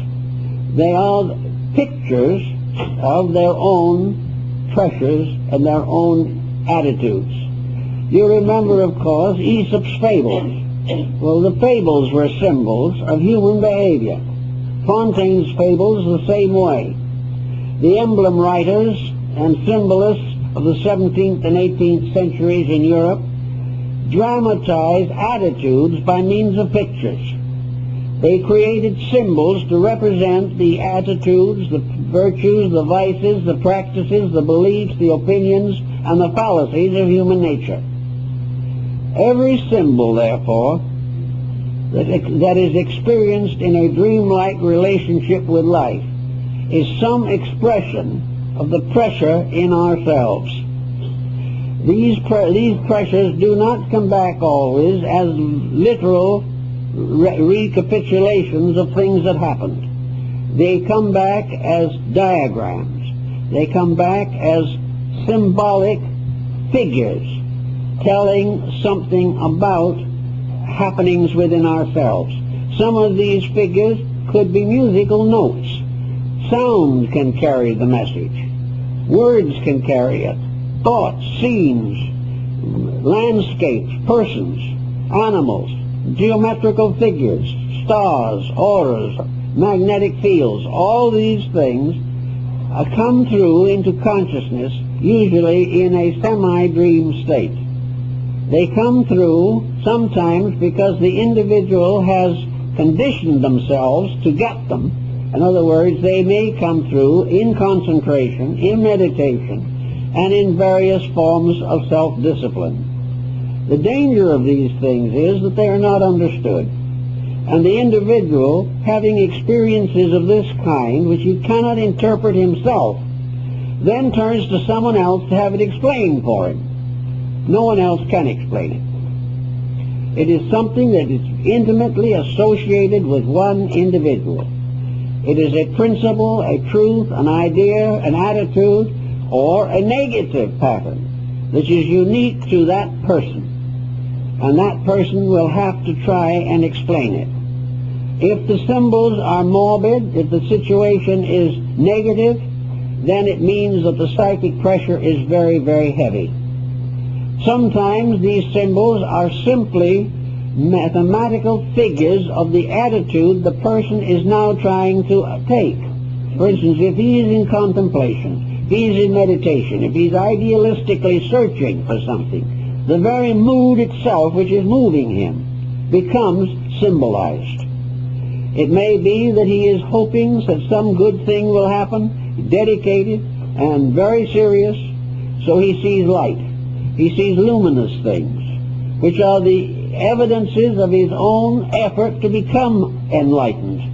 Speaker 1: They are pictures of their own pressures and their own attitudes. You remember, of course, Aesop's fables. Well, the fables were symbols of human behavior. Fontain's fables the same way. The emblem writers and symbolists of the 17th and 18th centuries in Europe dramatized attitudes by means of pictures. They created symbols to represent the attitudes, the virtues, the vices, the practices, the beliefs, the opinions, and the fallacies of human nature. Every symbol, therefore, that is experienced in a dreamlike relationship with life is some expression of the pressure in ourselves. These pressures do not come back always as literal recapitulations of things that happened. They come back as diagrams. They come back as symbolic figures telling something about happenings within ourselves. Some of these figures could be musical notes. Sound can carry the message. Words can carry it. Thoughts, scenes, landscapes, persons, animals, geometrical figures, stars, auras, magnetic fields, all these things come through into consciousness, usually in a semi-dream state. They come through sometimes because the individual has conditioned themselves to get them. In other words, they may come through in concentration, in meditation, and in various forms of self-discipline. The danger of these things is that they are not understood. And the individual, having experiences of this kind, which he cannot interpret himself, then turns to someone else to have it explained for him. No one else can explain it. It is something that is intimately associated with one individual. It is a principle, a truth, an idea, an attitude, or a negative pattern which is unique to that person. And that person will have to try and explain it. If the symbols are morbid, if the situation is negative, then it means that the psychic pressure is very, very heavy. Sometimes these symbols are simply mathematical figures of the attitude the person is now trying to take. For instance, if he is in contemplation, if he's in meditation, if he's idealistically searching for something, the very mood itself which is moving him becomes symbolized. It may be that he is hoping that some good thing will happen, dedicated and very serious, so he sees light. He sees luminous things, which are the evidences of his own effort to become enlightened.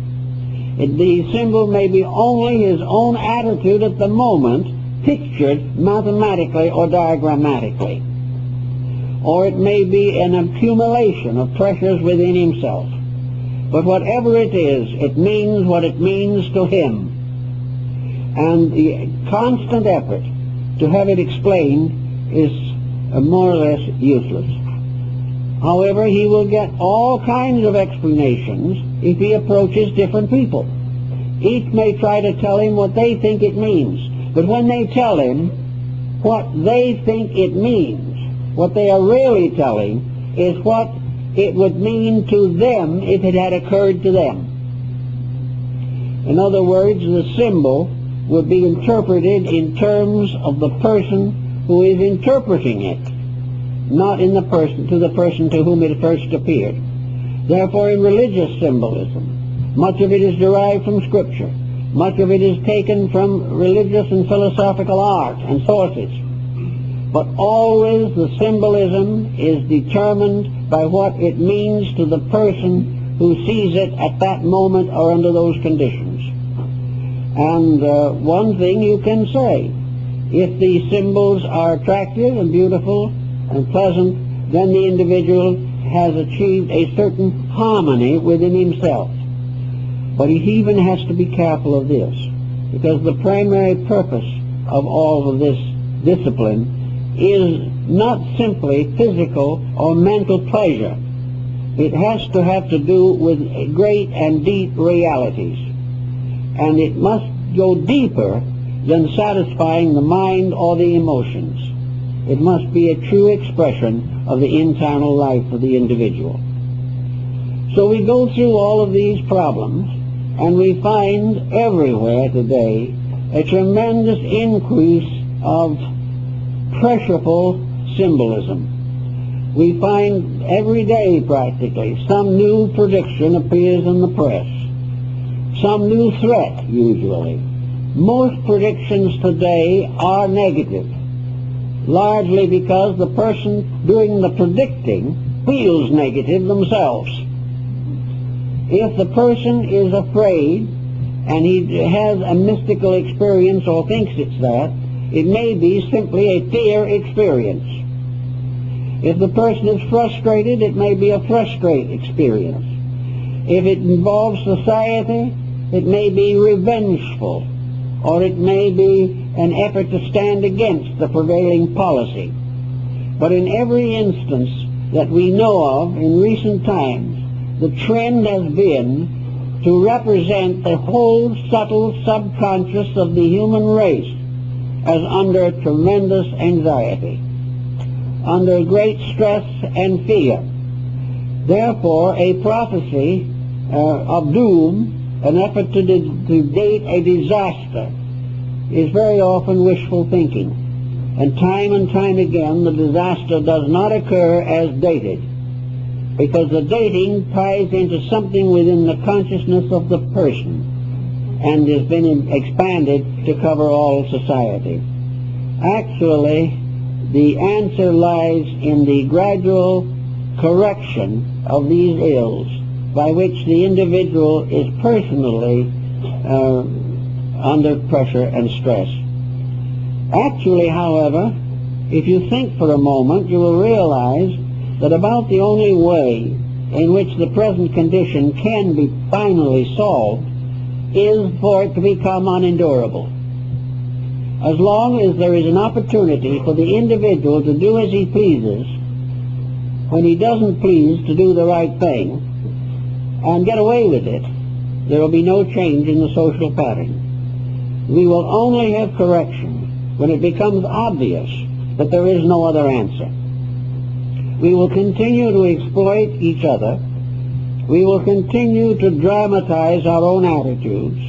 Speaker 1: The symbol may be only his own attitude at the moment, pictured mathematically or diagrammatically. Or it may be an accumulation of pressures within himself. But whatever it is, it means what it means to him. And the constant effort to have it explained is more or less useless. However, he will get all kinds of explanations if he approaches different people. Each may try to tell him what they think it means. But when they tell him what they think it means, what they are really telling is what it would mean to them if it had occurred to them. In other words, the symbol would be interpreted in terms of the person who is interpreting it, not in the person to whom it first appeared. Therefore, in religious symbolism, much of it is derived from Scripture. Much of it is taken from religious and philosophical art and sources. But always the symbolism is determined by what it means to the person who sees it at that moment or under those conditions. And one thing you can say, if the symbols are attractive and beautiful and pleasant, then the individual has achieved a certain harmony within himself. But he even has to be careful of this, because the primary purpose of all of this discipline is not simply physical or mental pleasure. It has to have to do with great and deep realities. And it must go deeper than satisfying the mind or the emotions. It must be a true expression of the internal life of the individual. So we go through all of these problems, and we find everywhere today a tremendous increase of pressureful symbolism. We find every day practically some new prediction appears in the press, some new threat usually. Most predictions today are negative, largely because the person doing the predicting feels negative themselves. If the person is afraid and he has a mystical experience or thinks it's that, it may be simply a fear experience. If the person is frustrated, it may be a frustrate experience. If it involves society, it may be revengeful, or it may be an effort to stand against the prevailing policy. But in every instance that we know of in recent times, the trend has been to represent the whole subtle subconscious of the human race as under tremendous anxiety, under great stress and fear. Therefore, a prophecy of doom, an effort to date a disaster, is very often wishful thinking. And time again, the disaster does not occur as dated, because the dating ties into something within the consciousness of the person and has been expanded to cover all society. Actually, the answer lies in the gradual correction of these ills by which the individual is personally under pressure and stress. Actually, however, if you think for a moment, you will realize that about the only way in which the present condition can be finally solved is for it to become unendurable. As long as there is an opportunity for the individual to do as he pleases, when he doesn't please to do the right thing, and get away with it, there will be no change in the social pattern. We will only have correction when it becomes obvious that there is no other answer. We will continue to exploit each other. We will continue to dramatize our own attitudes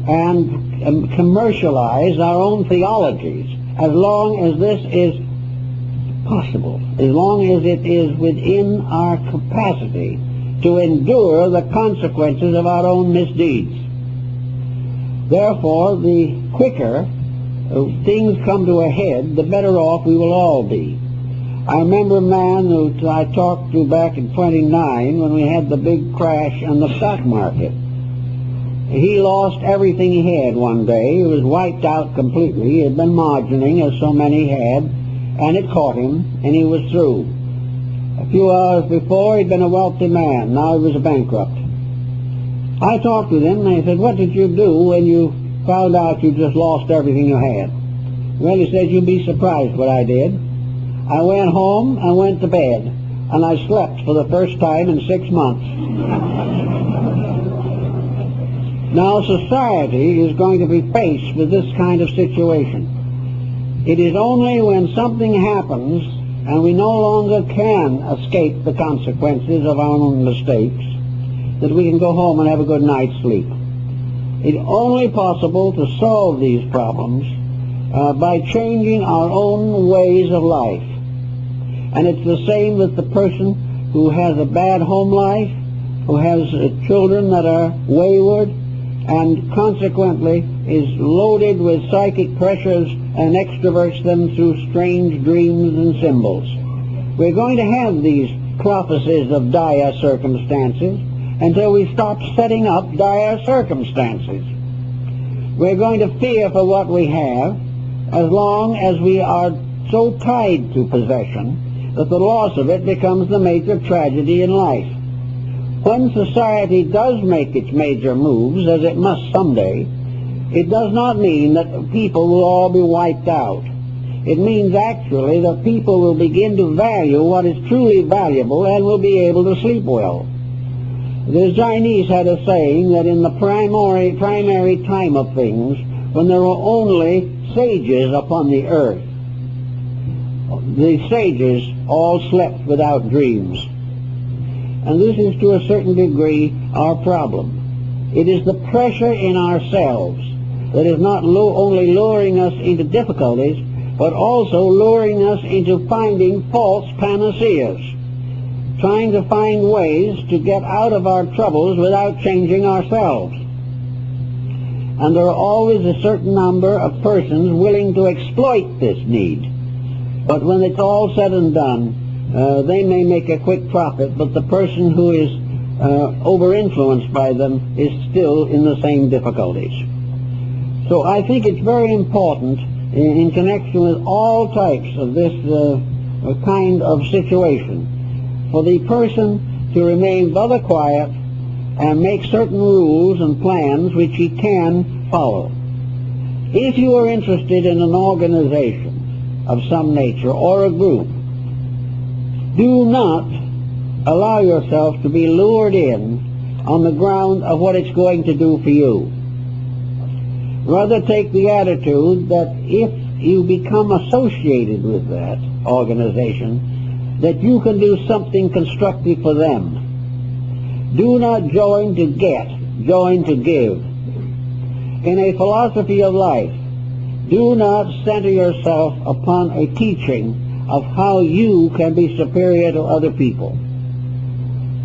Speaker 1: and commercialize our own theologies as long as this is possible, as long as it is within our capacity to endure the consequences of our own misdeeds. Therefore, the quicker things come to a head, the better off we will all be. I remember a man who I talked to back in 29 when we had the big crash on the stock market. He lost everything he had one day. He was wiped out completely. He had been margining, as so many had, and it caught him, and he was through. A few hours before, he'd been a wealthy man. Now he was a bankrupt. I talked with him, and I said, "What did you do when you found out you just lost everything you had?" Well, he said, "You'd be surprised what I did. I went home and went to bed, and I slept for the first time in 6 months." Now, society is going to be faced with this kind of situation. It is only when something happens and we no longer can escape the consequences of our own mistakes that we can go home and have a good night's sleep. It's only possible to solve these problems by changing our own ways of life. And it's the same with the person who has a bad home life, who has children that are wayward, and consequently is loaded with psychic pressures and extroverts them through strange dreams and symbols. We're going to have these prophecies of dire circumstances until we stop setting up dire circumstances. We're going to fear for what we have as long as we are so tied to possession that the loss of it becomes the major tragedy in life. When society does make its major moves, as it must someday, it does not mean that people will all be wiped out. It means actually that people will begin to value what is truly valuable and will be able to sleep well. The Chinese had a saying that in the primary time of things, when there were only sages upon the earth, the sages all slept without dreams. And this is to a certain degree our problem. It is the pressure in ourselves that is not only luring us into difficulties, but also luring us into finding false panaceas, trying to find ways to get out of our troubles without changing ourselves. And there are always a certain number of persons willing to exploit this need. But when it's all said and done, they may make a quick profit, but the person who is over-influenced by them is still in the same difficulties. So I think it's very important in connection with all types of this kind of situation for the person to remain rather quiet and make certain rules and plans which he can follow. If you are interested in an organization of some nature or a group, do not allow yourself to be lured in on the ground of what it's going to do for you. Rather take the attitude that if you become associated with that organization, that you can do something constructive for them. Do not join to get, join to give. In a philosophy of life, do not center yourself upon a teaching of how you can be superior to other people.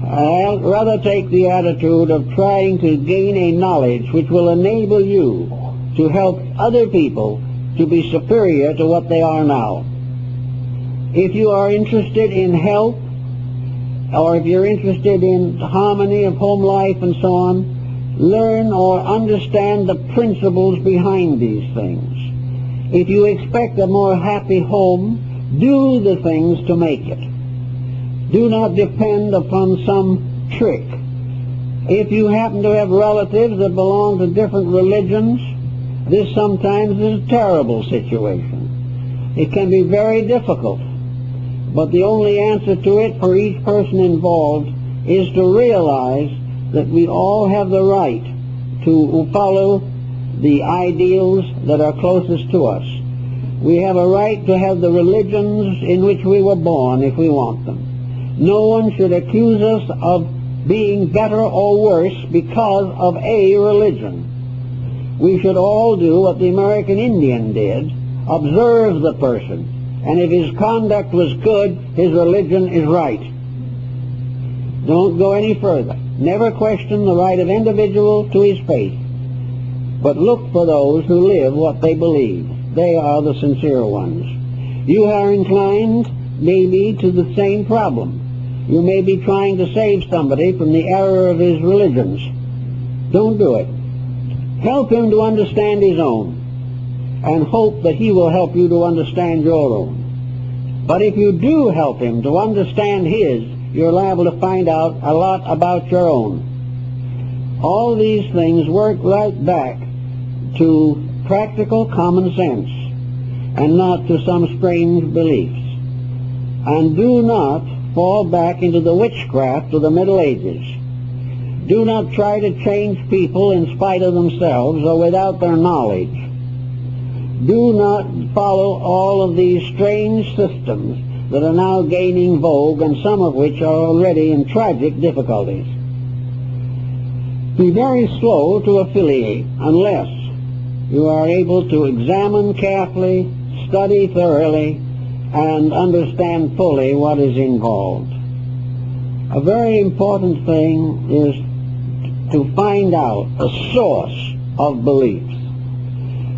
Speaker 1: I'll rather take the attitude of trying to gain a knowledge which will enable you to help other people to be superior to what they are now. If you are interested in health, or if you're interested in harmony of home life and so on, learn or understand the principles behind these things. If you expect a more happy home, do the things to make it. Do not depend upon some trick. If you happen to have relatives that belong to different religions, this sometimes is a terrible situation. It can be very difficult, but the only answer to it for each person involved is to realize that we all have the right to follow the ideals that are closest to us. We have a right to have the religions in which we were born if we want them. No one should accuse us of being better or worse because of a religion. We should all do what the American Indian did, observe the person, and if his conduct was good, his religion is right. Don't go any further. Never question the right of individual to his faith, but look for those who live what they believe. They are the sincere ones. You are inclined, maybe, to the same problem. You may be trying to save somebody from the error of his religions. Don't do it. Help him to understand his own, and hope that he will help you to understand your own. But if you do help him to understand his, you're liable to find out a lot about your own. All these things work right back to practical common sense, and not to some strange beliefs. And do not fall back into the witchcraft of the Middle Ages. Do not try to change people in spite of themselves or without their knowledge. Do not follow all of these strange systems that are now gaining vogue, and some of which are already in tragic difficulties. Be very slow to affiliate unless you are able to examine carefully, study thoroughly, and understand fully what is involved. A very important thing is to find out a source of beliefs.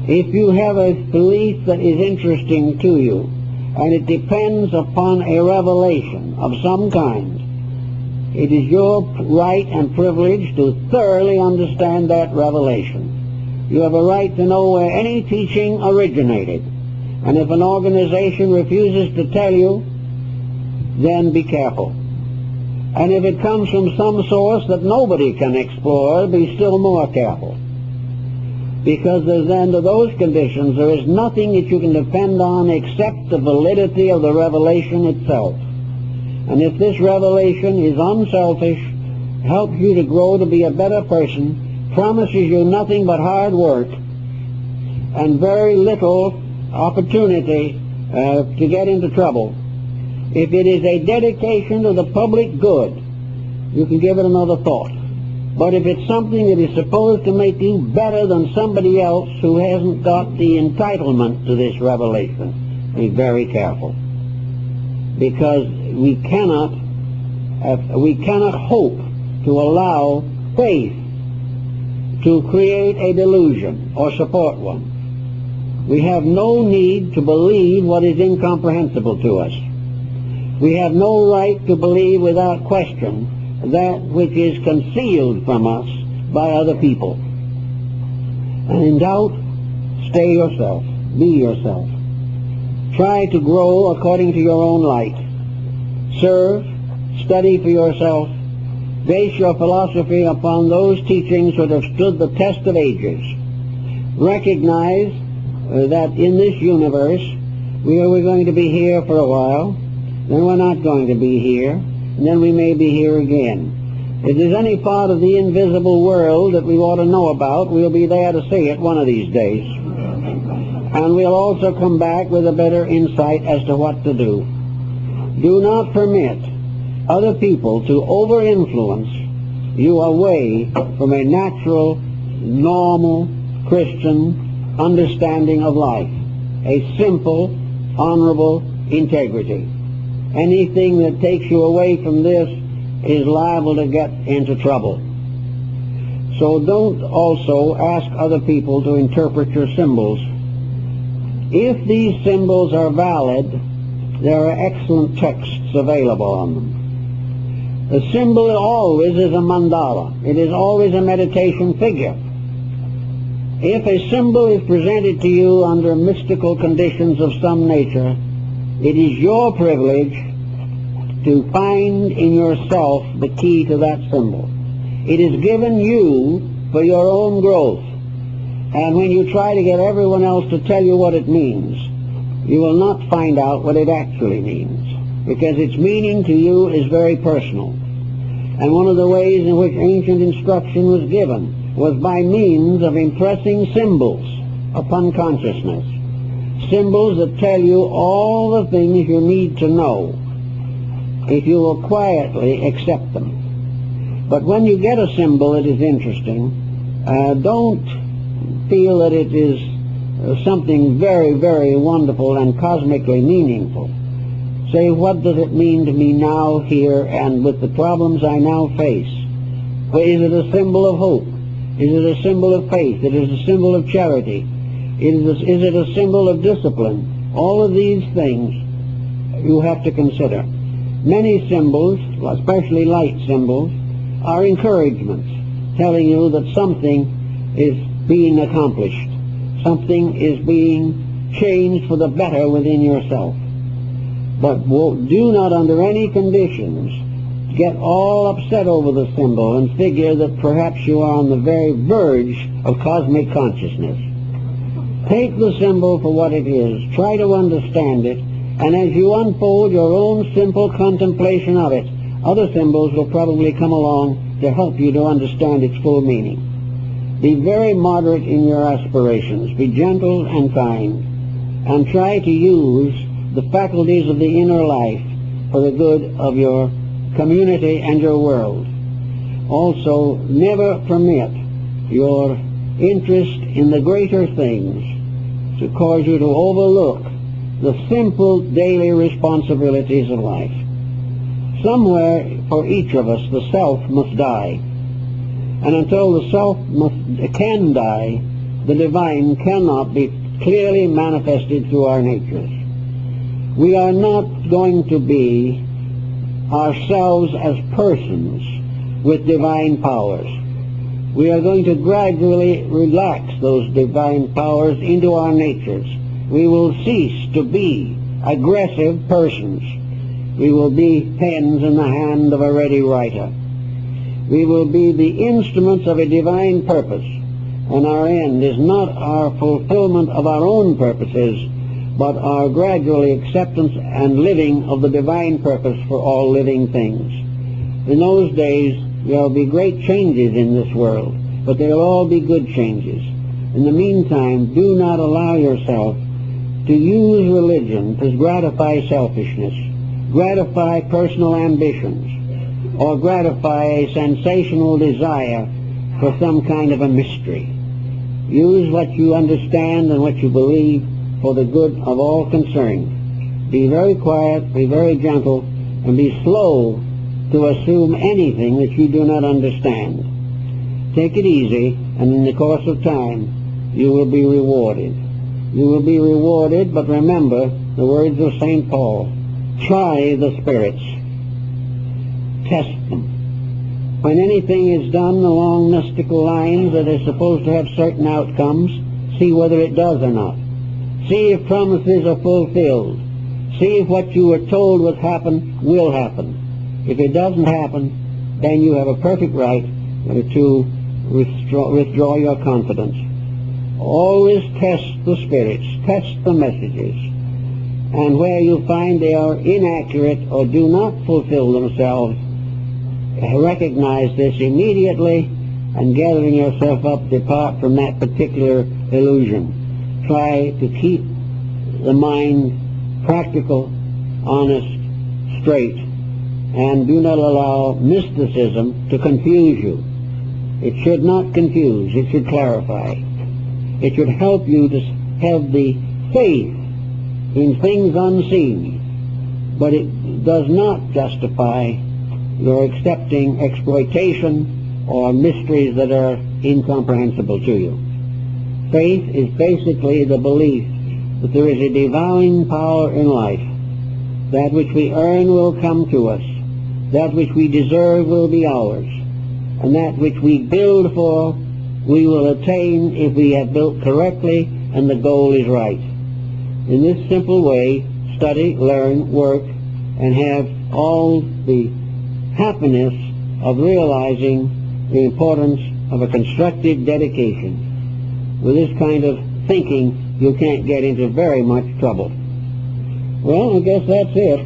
Speaker 1: If you have a belief that is interesting to you, and it depends upon a revelation of some kind, it is your right and privilege to thoroughly understand that revelation. You have a right to know where any teaching originated. And if an organization refuses to tell you, then be careful. And if it comes from some source that nobody can explore, be still more careful. Because there's, under those conditions, there is nothing that you can depend on except the validity of the revelation itself. And if this revelation is unselfish, helps you to grow to be a better person, promises you nothing but hard work, and very little opportunity to get into trouble. If it is a dedication to the public good, you can give it another thought. But if it's something that is supposed to make you better than somebody else who hasn't got the entitlement to this revelation, be very careful. Because we cannot hope to allow faith to create a delusion or support one. We have no need to believe what is incomprehensible to us. We have no right to believe without question that which is concealed from us by other people. And in doubt, stay yourself. Be yourself. Try to grow according to your own light. Serve, study for yourself. Base your philosophy upon those teachings that have stood the test of ages. Recognize that in this universe, we're going to be here for a while, then we're not going to be here, and then we may be here again. If there's any part of the invisible world that we ought to know about, we'll be there to see it one of these days. And we'll also come back with a better insight as to what to do. Do not permit other people to over-influence you away from a natural, normal, Christian understanding of life, a simple, honorable integrity. Anything that takes you away from this is liable to get into trouble. So don't also ask other people to interpret your symbols. If these symbols are valid, there are excellent texts available on them. The symbol always is a mandala. It is always a meditation figure. If a symbol is presented to you under mystical conditions of some nature, it is your privilege to find in yourself the key to that symbol. It is given you for your own growth. And when you try to get everyone else to tell you what it means, you will not find out what it actually means, because its meaning to you is very personal. And one of the ways in which ancient instruction was given was by means of impressing symbols upon consciousness. Symbols that tell you all the things you need to know. if you will quietly accept them. But when you get a symbol that is interesting, don't feel that it is something very, very wonderful and cosmically meaningful. Say, what does it mean to me now, here, and with the problems I now face? Well, is it a symbol of hope? Is it a symbol of faith? Is it a symbol of charity? Is it a symbol of discipline? All of these things you have to consider. Many symbols, especially light symbols, are encouragements, telling you that something is being accomplished. Something is being changed for the better within yourself. But do not under any conditions get all upset over the symbol and figure that perhaps you are on the very verge of cosmic consciousness. Take the symbol for what it is. Try to understand it. And as you unfold your own simple contemplation of it, other symbols will probably come along to help you to understand its full meaning. Be very moderate in your aspirations. Be gentle and kind. And try to use the faculties of the inner life for the good of your community and your world. Also, never permit your interest in the greater things to cause you to overlook the simple daily responsibilities of life. Somewhere for each of us the self must die. And until the self can die, the divine cannot be clearly manifested through our natures. We are not going to be ourselves as persons with divine powers. We are going to gradually relax those divine powers into our natures. We will cease to be aggressive persons. We will be pens in the hand of a ready writer. We will be the instruments of a divine purpose, and our end is not our fulfillment of our own purposes, but our gradually acceptance and living of the divine purpose for all living things. In those days, there will be great changes in this world, but they'll all be good changes. In the meantime, do not allow yourself to use religion to gratify selfishness, gratify personal ambitions, or gratify a sensational desire for some kind of a mystery. Use what you understand and what you believe for the good of all concerned. Be very quiet, be very gentle, and be slow to assume anything that you do not understand. Take it easy, and in the course of time, you will be rewarded. You will be rewarded, but remember the words of St. Paul, try the spirits. Test them. When anything is done along mystical lines that is supposed to have certain outcomes, see whether it does or not. See if promises are fulfilled. See if what you were told would happen will happen. If it doesn't happen, then you have a perfect right to withdraw your confidence. Always test the spirits, test the messages, and where you find they are inaccurate or do not fulfill themselves, recognize this immediately, and gathering yourself up, depart from that particular illusion. Try to keep the mind practical, honest, straight, and do not allow mysticism to confuse you. It should not confuse, it should clarify. It should help you to have the faith in things unseen, but it does not justify your accepting exploitation or mysteries that are incomprehensible to you. Faith is basically the belief that there is a divine power in life. That which we earn will come to us. That which we deserve will be ours. And that which we build for, we will attain if we have built correctly and the goal is right. In this simple way, study, learn, work, and have all the happiness of realizing the importance of a constructive dedication. With this kind of thinking, you can't get into very much trouble. Well, I guess that's it.